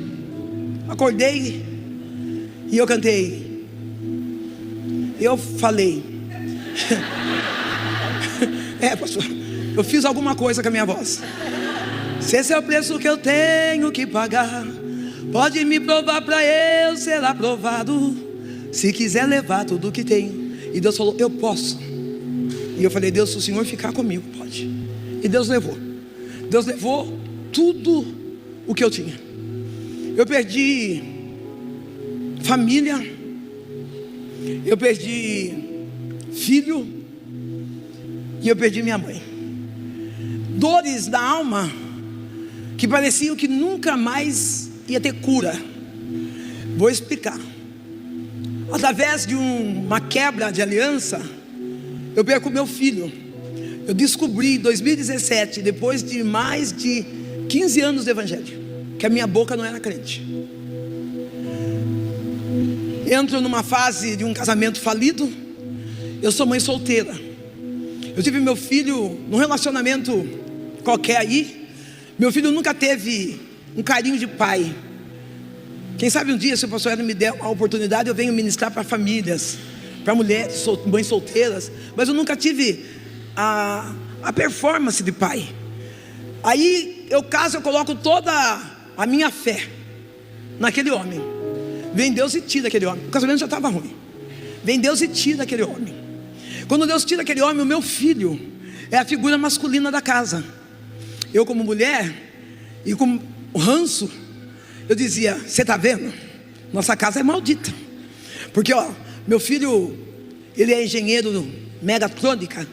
acordei e eu cantei. Eu falei pastor, eu fiz alguma coisa com a minha voz. Se esse é o preço que eu tenho que pagar, pode me provar para eu ser aprovado. Se quiser levar tudo que tenho. E Deus falou: eu posso. E eu falei: Deus, se o Senhor ficar comigo, pode. E Deus levou. Deus levou tudo o que eu tinha. Eu perdi família, eu perdi filho, e eu perdi minha mãe. Dores da alma que pareciam que nunca mais ia ter cura. Vou explicar. Através de uma quebra de aliança, eu perco meu filho. Eu descobri em 2017, depois de mais de 15 anos de evangelho, que a minha boca não era crente. Entro numa fase de um casamento falido. Eu sou mãe solteira. Eu tive meu filho num relacionamento qualquer aí. Meu filho nunca teve um carinho de pai. Quem sabe um dia, se o pastor Hélio me der uma oportunidade, eu venho ministrar para famílias, para mulheres, mães solteiras. Mas eu nunca tive a performance de pai. Aí eu caso, eu coloco toda a minha fé naquele homem. Vem Deus e tira aquele homem. O casamento já estava ruim. Vem Deus e tira aquele homem. Quando Deus tira aquele homem, o meu filho é a figura masculina da casa. Eu, como mulher e com o ranço, eu dizia: você está vendo? Nossa casa é maldita. Porque meu filho, ele é engenheiro megatrônica.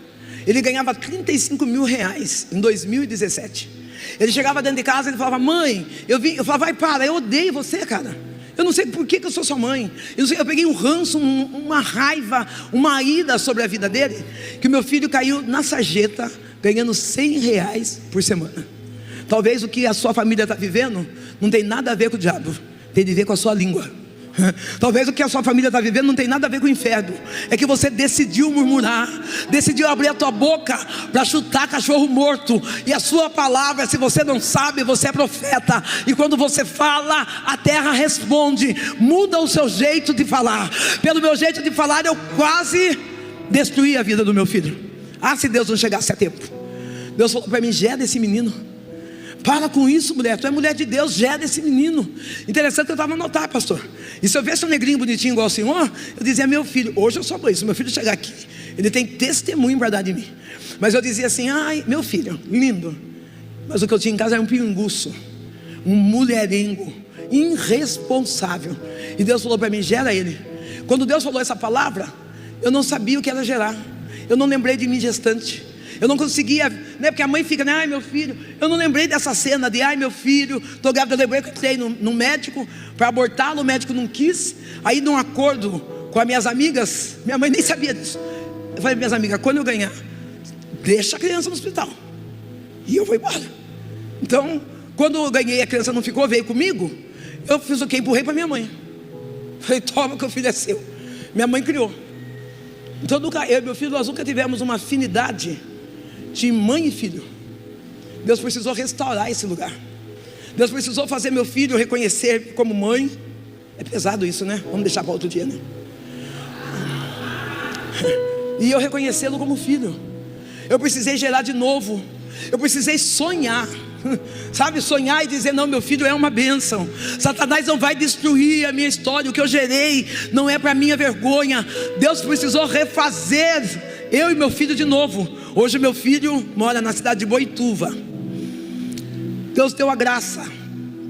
Ele ganhava 35 mil reais em 2017. Ele chegava dentro de casa e falava: mãe, eu falava: vai, para, eu odeio você, cara. Eu não sei por que eu sou sua mãe. Eu peguei um ranço, uma raiva, uma ira sobre a vida dele, que o meu filho caiu na sarjeta, ganhando R$100 por semana. Talvez o que a sua família está vivendo não tem nada a ver com o diabo, tem a ver com a sua língua. Talvez o que a sua família está vivendo não tem nada a ver com o inferno. É que você decidiu murmurar, decidiu abrir a tua boca para chutar cachorro morto. E a sua palavra, se você não sabe, você é profeta. E quando você fala, a terra responde. Muda o seu jeito de falar. Pelo meu jeito de falar, eu quase destruí a vida do meu filho. Se Deus não chegasse a tempo. Deus falou para mim: gera esse menino. Para com isso, mulher, tu é mulher de Deus, gera esse menino. Interessante que eu estava a notar, pastor. E se eu visse um negrinho bonitinho igual o senhor, eu dizia: meu filho, hoje eu sou mãe, se meu filho chegar aqui, ele tem testemunho para dar de mim. Mas eu dizia assim: ai, meu filho, lindo. Mas o que eu tinha em casa era um pinguço, um mulherengo, irresponsável. E Deus falou para mim: gera ele. Quando Deus falou essa palavra, eu não sabia o que era gerar. Eu não lembrei de mim gestante. Eu não conseguia, né? Porque a mãe fica, né? Ai, meu filho. Eu não lembrei dessa cena de: ai, meu filho, estou grávida. Eu lembrei que eu entrei no médico para abortá-lo, o médico não quis. Aí, num acordo com as minhas amigas, minha mãe nem sabia disso. Eu falei para minhas amigas: quando eu ganhar, deixa a criança no hospital e eu vou embora. Então, quando eu ganhei, a criança não ficou, veio comigo. Eu fiz o quê? Empurrei para minha mãe. Falei: toma, que o filho é seu. Minha mãe criou. Então, eu e meu filho, nós nunca tivemos uma afinidade de mãe e filho. Deus precisou restaurar esse lugar. Deus precisou fazer meu filho reconhecer como mãe. É pesado isso, né? Vamos deixar para outro dia, né? E eu reconhecê-lo como filho. Eu precisei gerar de novo. Eu precisei sonhar. Sabe, sonhar e dizer: não, meu filho é uma bênção. Satanás não vai destruir a minha história. O que eu gerei não é para minha vergonha. Deus precisou refazer eu e meu filho de novo. Hoje meu filho mora na cidade de Boituva. Deus deu a graça.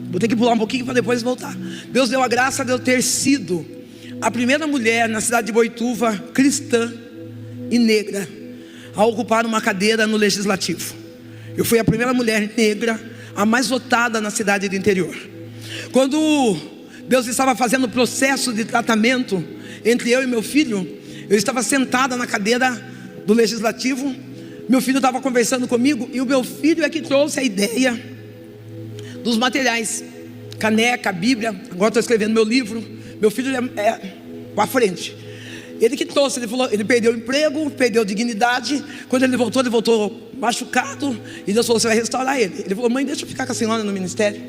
Vou ter que pular um pouquinho para depois voltar. Deus deu a graça de eu ter sido a primeira mulher na cidade de Boituva, cristã e negra, a ocupar uma cadeira no legislativo. Eu fui a primeira mulher negra, a mais votada na cidade do interior. Quando Deus estava fazendo o processo de tratamento entre eu e meu filho, eu estava sentada na cadeira do legislativo. Meu filho estava conversando comigo, e o meu filho é que trouxe a ideia dos materiais: caneca, Bíblia. Agora estou escrevendo meu livro. Meu filho é para frente. Ele que trouxe. Ele falou, ele perdeu o emprego, perdeu a dignidade. Quando ele voltou machucado. E Deus falou: você vai restaurar ele. Ele falou: mãe, deixa eu ficar com a senhora no ministério.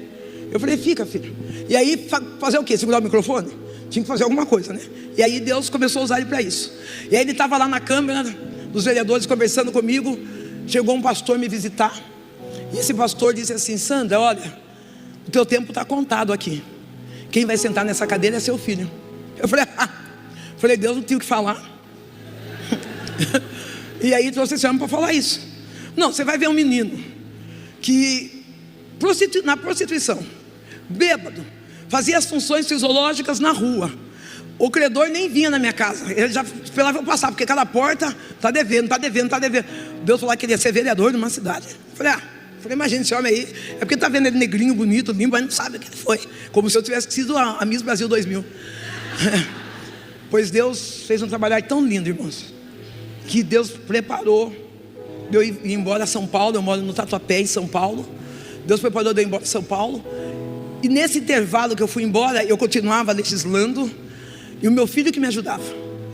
Eu falei: fica, filho. E aí fazer o quê? Segurar o microfone? Tinha que fazer alguma coisa, né? E aí Deus começou a usar ele para isso. E aí ele estava lá na Câmara dos Vereadores conversando comigo. Chegou um pastor me visitar. E esse pastor disse assim: Sandra, olha, o teu tempo está contado aqui. Quem vai sentar nessa cadeira é seu filho. Eu falei: Deus, não tinha o que falar. E aí trouxe esse homem para falar isso. Não, você vai ver um menino que na prostituição, bêbado, fazia as funções fisiológicas na rua. O credor nem vinha na minha casa. Ele já esperava eu passar, porque cada porta está devendo, está devendo, está devendo. Deus falou que ele ia ser vereador de uma cidade. Eu falei: imagina esse homem aí. É porque está vendo ele negrinho, bonito, limpo, mas não sabe o que ele foi. Como se eu tivesse sido a Miss Brasil 2000. Pois Deus fez um trabalho tão lindo, irmãos, que Deus preparou de eu ir embora a São Paulo. Eu moro no Tatuapé, em São Paulo. Deus preparou de eu ir embora a São Paulo. E nesse intervalo que eu fui embora, eu continuava legislando. E o meu filho que me ajudava.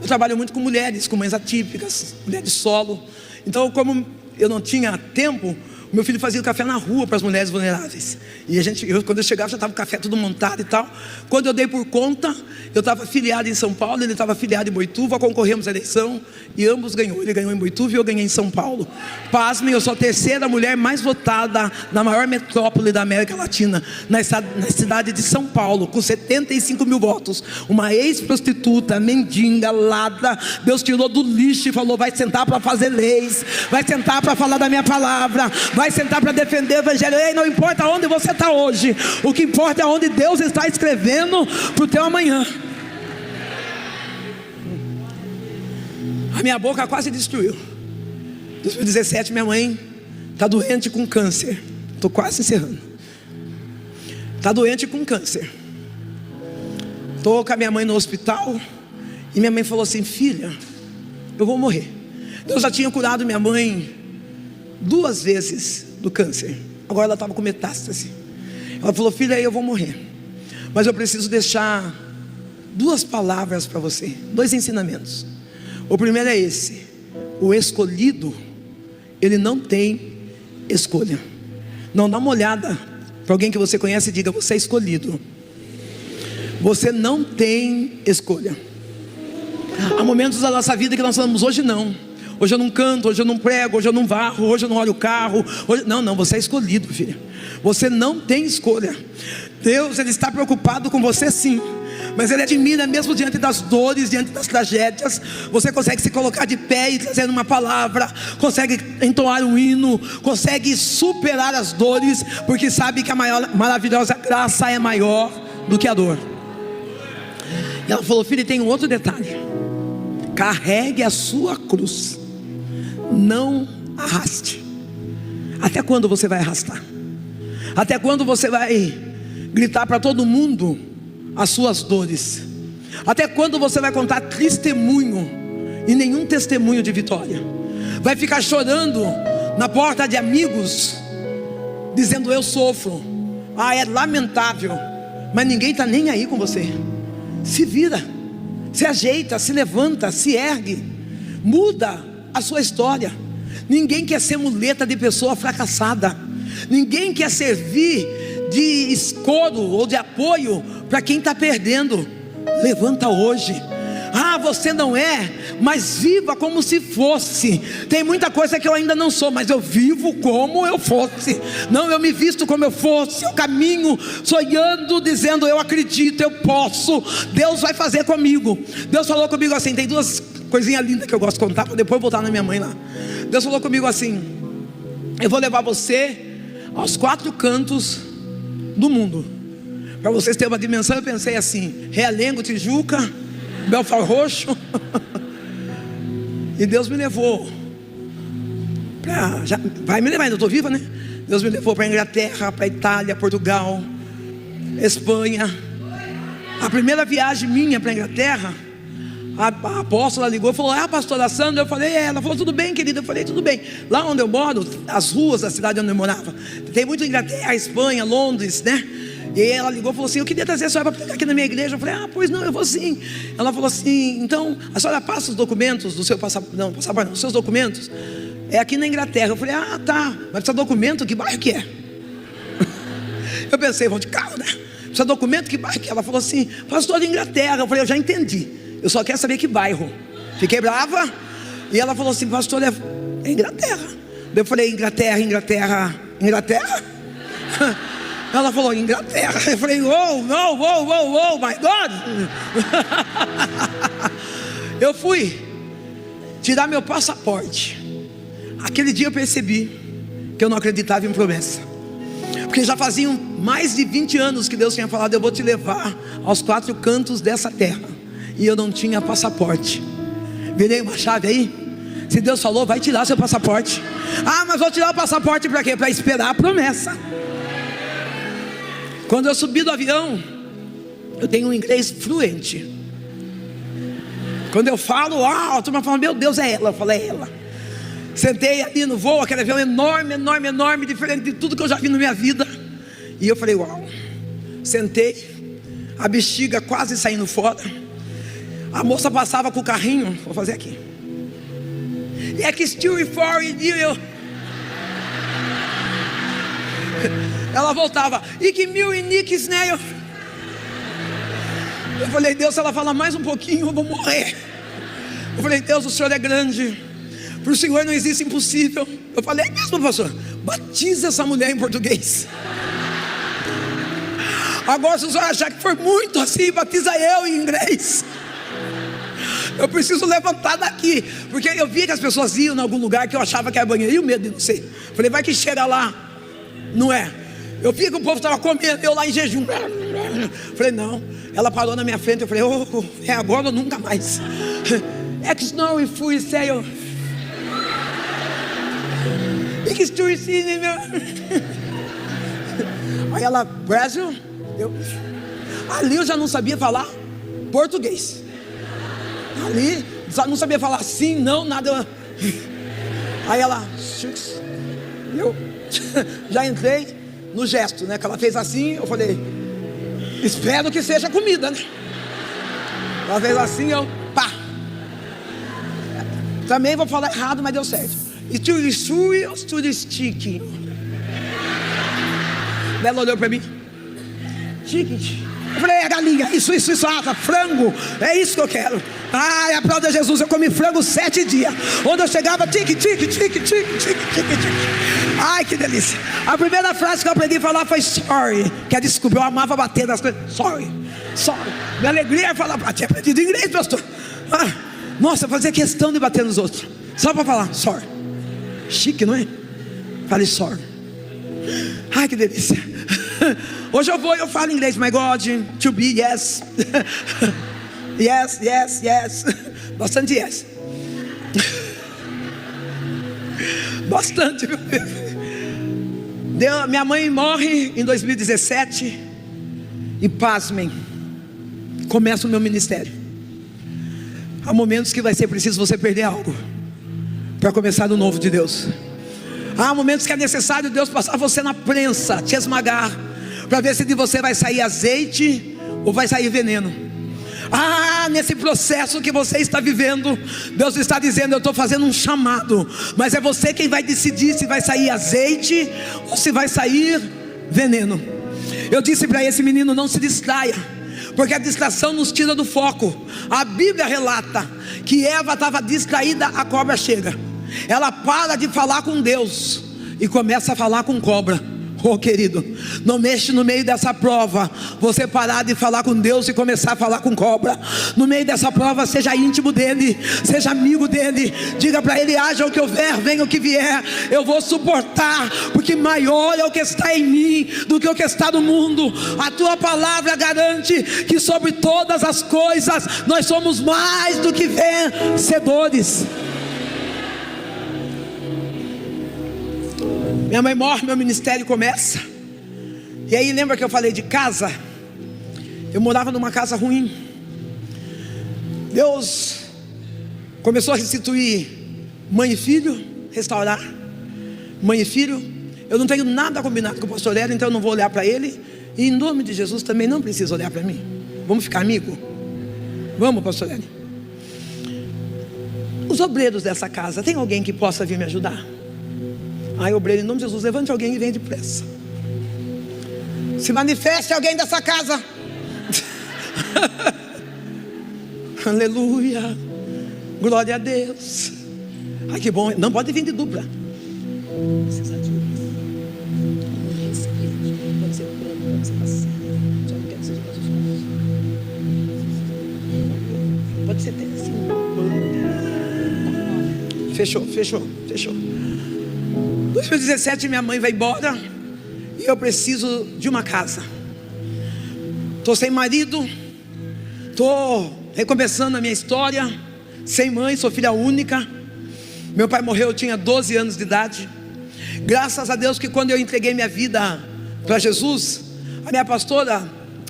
Eu trabalho muito com mulheres, com mães atípicas, mulheres solo. Então, como eu não tinha tempo, o meu filho fazia o café na rua para as mulheres vulneráveis. E quando eu chegava, já estava o café tudo montado e tal. Quando eu dei por conta, eu estava filiado em São Paulo, ele estava filiado em Boituva. Concorremos à eleição e ambos ganhou. Ele ganhou em Boituva e eu ganhei em São Paulo. Pasmem, eu sou a terceira mulher mais votada na maior metrópole da América Latina, na cidade de São Paulo, com 75 mil votos. Uma ex-prostituta, mendiga, ladra, Deus tirou do lixo e falou: vai sentar para fazer leis, vai sentar para falar da minha palavra, vai sentar para defender o evangelho. Ei, não importa onde você está hoje, o que importa é onde Deus está escrevendo para o teu amanhã. A minha boca quase destruiu. Em 2017 minha mãe está doente com câncer. Estou quase encerrando. Está doente com câncer. Estou com a minha mãe no hospital. E minha mãe falou assim: filha, eu vou morrer. Deus já tinha curado minha mãe 2 vezes do câncer. Agora ela estava com metástase. Ela falou: filha, eu vou morrer, mas eu preciso deixar 2 palavras para você, 2 ensinamentos. O primeiro é esse: o escolhido, ele não tem escolha. Não, dá uma olhada para alguém que você conhece e diga: você é escolhido. Você não tem escolha. Há momentos da nossa vida que nós falamos: hoje não, hoje eu não canto, hoje eu não prego, hoje eu não varro, hoje eu não olho o carro, hoje... Não, você é escolhido, filha. Você não tem escolha. Deus, Ele está preocupado com você sim, mas Ele admira mesmo diante das dores, diante das tragédias. Você consegue se colocar de pé e trazer uma palavra, consegue entoar um hino, consegue superar as dores, porque sabe que a maravilhosa graça é maior do que a dor. E ela falou: filho, tem um outro detalhe: carregue a sua cruz, não arraste. Até quando você vai arrastar? Até quando você vai gritar para todo mundo as suas dores? Até quando você vai contar testemunho e nenhum testemunho de vitória? Vai ficar chorando na porta de amigos, dizendo: eu sofro. É lamentável, mas ninguém está nem aí com você. Se vira, se ajeita, se levanta, se ergue, muda a sua história. Ninguém quer ser muleta de pessoa fracassada. Ninguém quer servir de escoro ou de apoio para quem está perdendo. Levanta hoje. Você não é, mas viva como se fosse. Tem muita coisa que eu ainda não sou, mas eu vivo como eu fosse. Não, eu me visto como eu fosse. Eu caminho sonhando, dizendo: eu acredito, eu posso, Deus vai fazer comigo. Deus falou comigo assim, tem 2 coisinhas lindas que eu gosto de contar, para depois voltar na minha mãe lá. Deus falou comigo assim: eu vou levar você aos 4 cantos do mundo. Para vocês terem uma dimensão, eu pensei assim: Realengo, Tijuca, Belfort Roxo. E Deus me levou vai me levar, ainda estou viva, né? Deus me levou para a Inglaterra, para a Itália, Portugal, Espanha. A primeira viagem minha para a Inglaterra, a apóstola ligou e falou: pastora Sandra? Eu falei: ela falou: tudo bem, querida? Eu falei: tudo bem. Lá onde eu moro, as ruas da cidade onde eu morava, tem muito Inglaterra, Espanha, Londres, né? E aí ela ligou e falou assim: eu queria trazer a senhora para pregar aqui na minha igreja. Eu falei: pois não, eu vou sim. Ela falou assim: então a senhora passa os documentos do seu passaporte, não, os seus documentos é aqui na Inglaterra. Eu falei: tá, mas precisa de documento? Que bairro que é? Eu pensei: vão de carro, né? Precisa de documento? Que bairro que é? Ela falou assim: pastor, de Inglaterra. Eu falei: eu já entendi, eu só quero saber que bairro. Fiquei brava. E ela falou assim: pastor, é Inglaterra. Eu falei: Inglaterra. Ela falou: Inglaterra. Eu falei: oh my God. Eu fui tirar meu passaporte. Aquele dia eu percebi que eu não acreditava em promessa, porque já faziam mais de 20 anos que Deus tinha falado: eu vou te levar aos 4 cantos dessa terra. E eu não tinha passaporte. Virei uma chave aí. Se Deus falou: vai tirar seu passaporte. Mas vou tirar o passaporte para quê? Para esperar a promessa. Quando eu subi do avião, eu tenho um inglês fluente. Quando eu falo, a turma fala: meu Deus, é ela. Eu falei: é ela. Sentei ali no voo, aquele avião enorme, diferente de tudo que eu já vi na minha vida. E eu falei: uau. Sentei, a bexiga quase saindo fora. A moça passava com o carrinho, vou fazer aqui. E é que still for you. Ela voltava: e que mil e nicks, né? Eu falei: Deus, se ela falar mais um pouquinho, eu vou morrer. Eu falei: Deus, o Senhor é grande, para o Senhor não existe impossível. Eu falei: é mesmo, pastor? Batiza essa mulher em português. Agora, se o senhor achar que foi muito assim, batiza eu em inglês. Eu preciso levantar daqui, porque eu via que as pessoas iam em algum lugar que eu achava que era banheiro, e o medo de não ser. Falei: vai que chega lá, não é? Eu via que o povo estava comendo, eu lá em jejum. Falei: não. Ela parou na minha frente, eu falei: é agora ou nunca mais. Ex-no e fui sale. Aí ela: Brasil? Ali eu já não sabia falar. português. Ali, não sabia falar sim, não, nada. Aí ela, eu já entrei no gesto, né? Que ela fez assim, eu falei, espero que seja comida, né? Ela fez assim, eu, pá. Também vou falar errado, mas deu certo. Esturi ou stick? Ela olhou pra mim. Chique. Eu falei, é galinha, isso, frango, é isso que eu quero. Ai, a prova de Jesus, eu comi frango 7 dias. Onde eu chegava, tique. Ai, que delícia. A primeira frase que eu aprendi a falar foi sorry, que é desculpa, eu amava bater nas coisas. Sorry. Minha alegria é falar, tinha aprendido inglês, pastor. Nossa, eu fazia questão de bater nos outros, só para falar, sorry. Chique, não é? Falei, sorry. Ai, que delícia. Hoje eu falo inglês, my God, to be, yes. Yes. Bastante yes. Bastante. Minha mãe morre em 2017. E pasmem, começa o meu ministério. Há momentos que vai ser preciso você perder algo para começar o novo de Deus. Há momentos que é necessário Deus passar você na prensa, te esmagar, para ver se de você vai sair azeite ou vai sair veneno. Nesse processo que você está vivendo, Deus está dizendo, eu estou fazendo um chamado, mas é você quem vai decidir se vai sair azeite ou se vai sair veneno. Eu disse para esse menino, não se distraia, porque a distração nos tira do foco. A Bíblia relata que Eva estava distraída, a cobra chega. Ela para de falar com Deus e começa a falar com cobra. Querido, não mexe no meio dessa prova. Você parar de falar com Deus e começar a falar com cobra. No meio dessa prova, seja íntimo dele, seja amigo dele. Diga para ele, haja o que houver, venha o que vier, eu vou suportar, porque maior é o que está em mim do que o que está no mundo. A tua palavra garante que sobre todas as coisas nós somos mais do que vencedores. Minha mãe morre, meu ministério começa. E aí lembra que eu falei de casa? Eu morava numa casa ruim. Deus começou a restituir mãe e filho, restaurar mãe e filho. Eu não tenho nada combinado com o pastor Hélio, então eu não vou olhar para ele. E em nome de Jesus também não precisa olhar para mim. Vamos ficar amigos? Vamos, pastor Hélio. Os obreiros dessa casa, tem alguém que possa vir me ajudar? Obreiro, em nome de Jesus, levante alguém e venha depressa. Se manifeste alguém dessa casa. Aleluia. Glória a Deus. Ai, que bom. Não pode vir de dupla. Pode ser assim. Fechou. 2017 minha mãe vai embora e eu preciso de uma casa. Estou sem marido, estou recomeçando a minha história, sem mãe, sou filha única. Meu pai morreu, eu tinha 12 anos de idade. Graças a Deus que quando eu entreguei minha vida para Jesus, a minha pastora,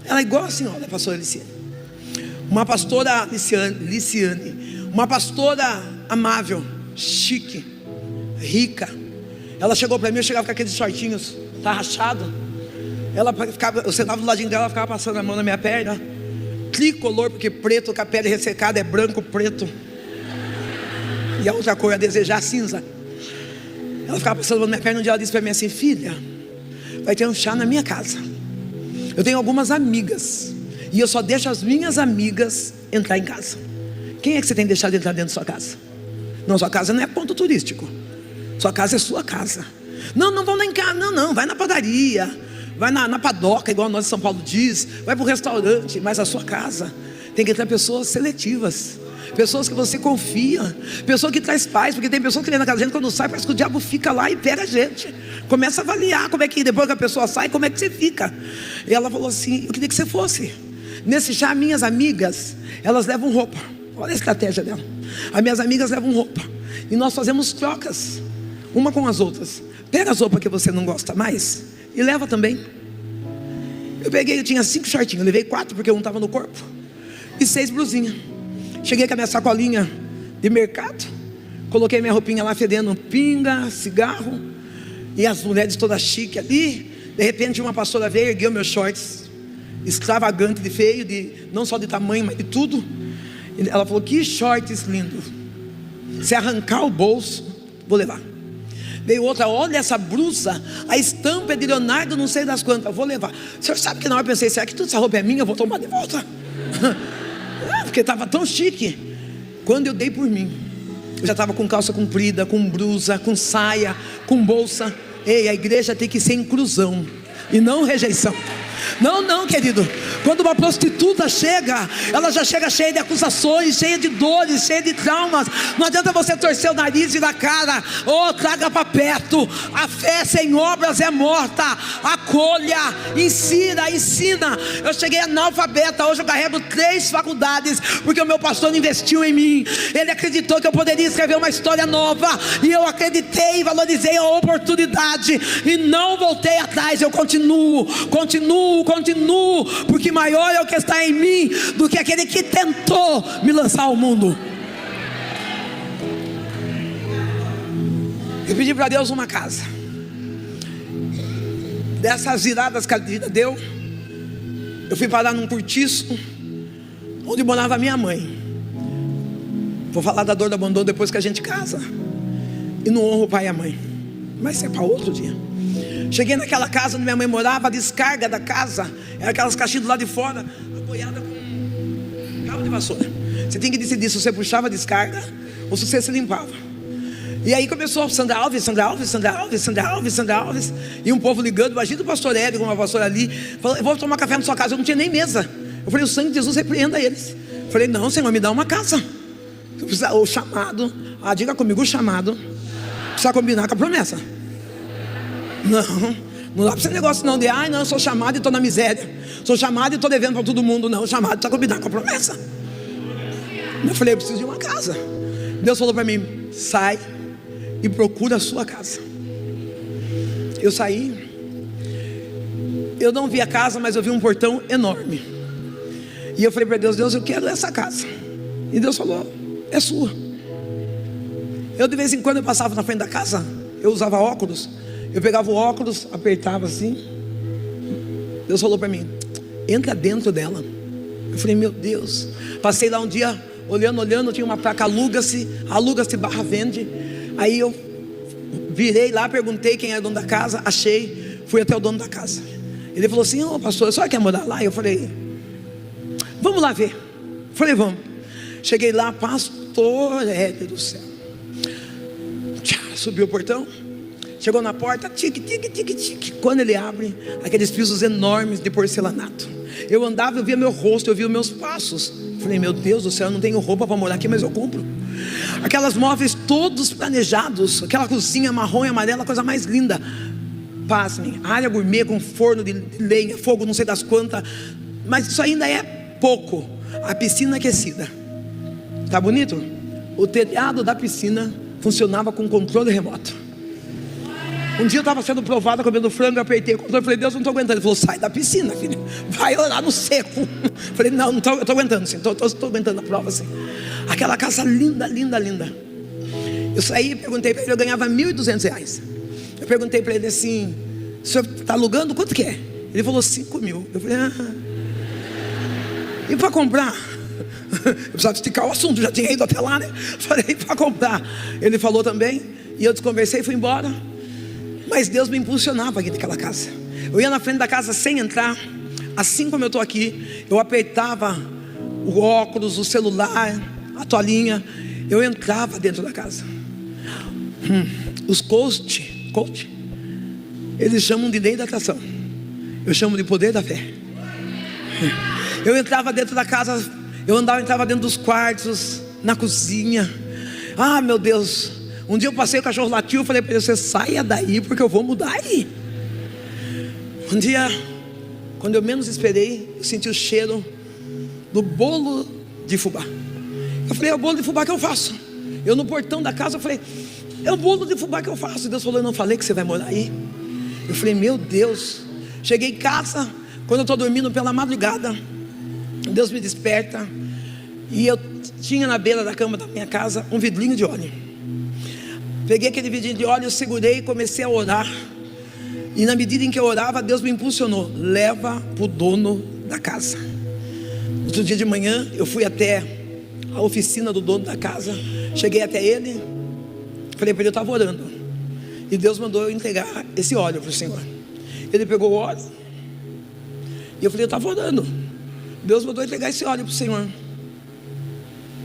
ela é igual a senhora, a pastora Liciane. Uma pastora Liciane, uma pastora amável, chique, rica. Ela chegou para mim, eu chegava com aqueles shortinhos, tá rachado. Ela ficava, eu sentava do ladinho dela, ela ficava passando a mão na minha perna. Tricolor, porque preto com a pele ressecada é branco, preto. E a outra cor a desejar, cinza. Ela ficava passando a mão na minha perna. Um dia ela disse para mim assim, filha, vai ter um chá na minha casa. Eu tenho algumas amigas e eu só deixo as minhas amigas entrar em casa. Quem é que você tem deixado entrar dentro da sua casa? Não, sua casa não é ponto turístico. Sua casa é sua casa. Não vão lá em casa, não, vai na padaria, vai na padoca, igual nós de São Paulo diz, vai para o restaurante, mas a sua casa tem que entrar pessoas seletivas, pessoas que você confia, pessoa que traz paz, porque tem pessoa que vem na casa da gente, quando sai, parece que o diabo fica lá e pega a gente, começa a avaliar como é que, depois que a pessoa sai, como é que você fica. E ela falou assim, eu queria que você fosse. Nesse chá, minhas amigas, elas levam roupa. Olha a estratégia dela. As minhas amigas levam roupa e nós fazemos trocas uma com as outras. Pega as roupas que você não gosta mais e leva também. Eu tinha 5 shortinhos, eu levei 4 porque um estava no corpo. e 6 blusinhas. Cheguei com a minha sacolinha de mercado, coloquei minha roupinha lá fedendo pinga, cigarro, e as mulheres todas chiques ali. De repente uma pastora veio, ergueu meus shorts, extravagante de feio, não só de tamanho, mas de tudo. Ela falou: que shorts lindo, se arrancar o bolso, vou levar. Veio outra: olha essa blusa, a estampa é de Leonardo não sei das quantas, vou levar. O senhor sabe que na hora eu pensei: será que toda essa roupa é minha? Eu vou tomar de volta. Porque estava tão chique. Quando eu dei por mim, eu já estava com calça comprida, com blusa, com saia, com bolsa. Ei, a igreja tem que ser inclusão e não rejeição. Não, querido. Quando uma prostituta chega, ela já chega cheia de acusações, cheia de dores, cheia de traumas. Não adianta você torcer o nariz e na cara. Traga para perto. A fé sem obras é morta. Acolha, ensina. Eu cheguei analfabeta, hoje eu carrego 3 faculdades, porque o meu pastor investiu em mim. Ele acreditou que eu poderia escrever uma história nova, e eu acreditei, valorizei a oportunidade e não voltei atrás. Eu continuo, porque maior é o que está em mim do que aquele que tentou me lançar ao mundo. Eu pedi para Deus uma casa. Dessas viradas que a vida deu, eu fui parar num cortiço onde morava minha mãe. Vou falar da dor do abandono depois que a gente casa, e não honro o pai e a mãe, mas é para outro dia. Cheguei naquela casa onde minha mãe morava. A descarga da casa era aquelas caixinhas do lado de fora, apoiada com cabo de vassoura. Você tem que decidir se você puxava a descarga ou se você se limpava. E aí começou Sandra Alves. E um povo ligando. Imagina o pastor Hélio com uma pastora ali, falou: eu vou tomar café na sua casa. Eu não tinha nem mesa. Eu falei: o sangue de Jesus repreenda eles. Eu falei: não, Senhor, me dá uma casa. O chamado, diga comigo, o chamado precisa combinar com a promessa. Não dá para ser negócio não de: não, eu sou chamado e estou na miséria, sou chamado e estou devendo para todo mundo. Não, o chamado precisa combinar com a promessa. Eu falei: eu preciso de uma casa. Deus falou para mim: sai e procura a sua casa. Eu saí, eu não vi a casa, mas eu vi um portão enorme. E eu falei para Deus: Deus, eu quero essa casa. E Deus falou: é sua. Eu de vez em quando eu passava na frente da casa, eu usava óculos. Eu pegava o óculos, apertava assim. Deus falou para mim: entra dentro dela. Eu falei: meu Deus. Passei lá um dia, olhando, tinha uma placa: aluga-se /vende. Aí eu virei lá, perguntei quem era o dono da casa, achei, fui até o dono da casa. Ele falou assim: ô pastor, a senhora quer morar lá? Eu falei: vamos lá ver. Eu falei: vamos. Cheguei lá, pastor do céu. Subiu o portão, chegou na porta, tique. Quando ele abre, aqueles pisos enormes de porcelanato. Eu andava, eu via meu rosto, eu via meus passos. Falei: meu Deus do céu, eu não tenho roupa para morar aqui, mas eu compro. Aquelas móveis todos planejados, aquela cozinha marrom e amarela, coisa mais linda. Pasmem, área gourmet com forno de lenha, fogo não sei das quantas. Mas isso ainda é pouco. A piscina aquecida, tá bonito? O telhado da piscina funcionava com controle remoto. Um dia eu estava sendo provado comendo frango, eu apertei o controle, falei: Deus, não estou aguentando. Ele falou: sai da piscina, filho, vai orar no seco. Falei: não estou aguentando, sim, estou aguentando a prova, sim. Aquela casa linda. Eu saí e perguntei para ele, eu ganhava R$1.200. Eu perguntei para ele assim: o senhor está alugando, quanto que é? Ele falou: 5.000. Eu falei: e para comprar? Eu precisava esticar o assunto, já tinha ido até lá, né? Falei: para comprar. Ele falou também, e eu desconversei e fui embora. Mas Deus me impulsionava aqui naquela casa. Eu ia na frente da casa sem entrar. Assim como eu estou aqui, eu apertava o óculos, o celular, a toalhinha. Eu entrava dentro da casa. Os coach, eles chamam de lei da atração. Eu chamo de poder da fé. Eu entrava dentro da casa, entrava dentro dos quartos, na cozinha. Meu Deus. Um dia eu passei, o cachorro latiu, eu falei para ele: você saia daí, porque eu vou mudar aí. Um dia, quando eu menos esperei, eu senti o cheiro do bolo de fubá. Eu falei: é o bolo de fubá que eu faço. Eu no portão da casa, eu falei: é o bolo de fubá que eu faço. E Deus falou: eu não falei que você vai morar aí? Eu falei: meu Deus. Cheguei em casa, quando eu estou dormindo pela madrugada, Deus me desperta. E eu tinha na beira da cama da minha casa um vidrinho de óleo. Peguei aquele vidrinho de óleo, segurei e comecei a orar. E na medida em que eu orava, Deus me impulsionou: leva para o dono da casa. Outro dia de manhã eu fui até a oficina do dono da casa. Cheguei até ele, falei para ele, eu estava orando, e Deus mandou eu entregar esse óleo para o Senhor. Ele pegou o óleo, e eu falei, eu estava orando, Deus mandou eu entregar esse óleo para o Senhor.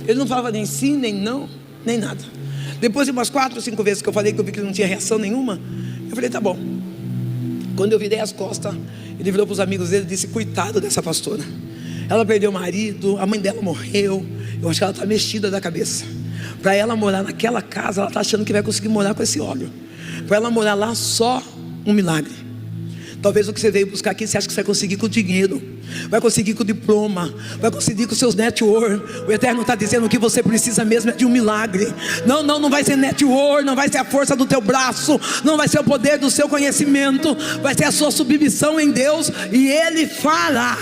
Ele não falava nem sim, nem não, nem nada. Depois de umas 4 ou 5 vezes que eu falei, que eu vi que ele não tinha reação nenhuma, eu falei, tá bom. Quando eu virei as costas, ele virou para os amigos dele e disse, coitado dessa pastora, ela perdeu o marido, a mãe dela morreu, eu acho que ela está mexida da cabeça. Para ela morar naquela casa, ela está achando que vai conseguir morar com esse óleo. Para ela morar lá, só um milagre. Talvez o que você veio buscar aqui, você acha que você vai conseguir com o dinheiro, vai conseguir com o diploma, vai conseguir com os seus network. O Eterno está dizendo que você precisa mesmo é de um milagre. Não vai ser network, não vai ser a força do teu braço, não vai ser o poder do seu conhecimento, vai ser a sua submissão em Deus, e Ele fará.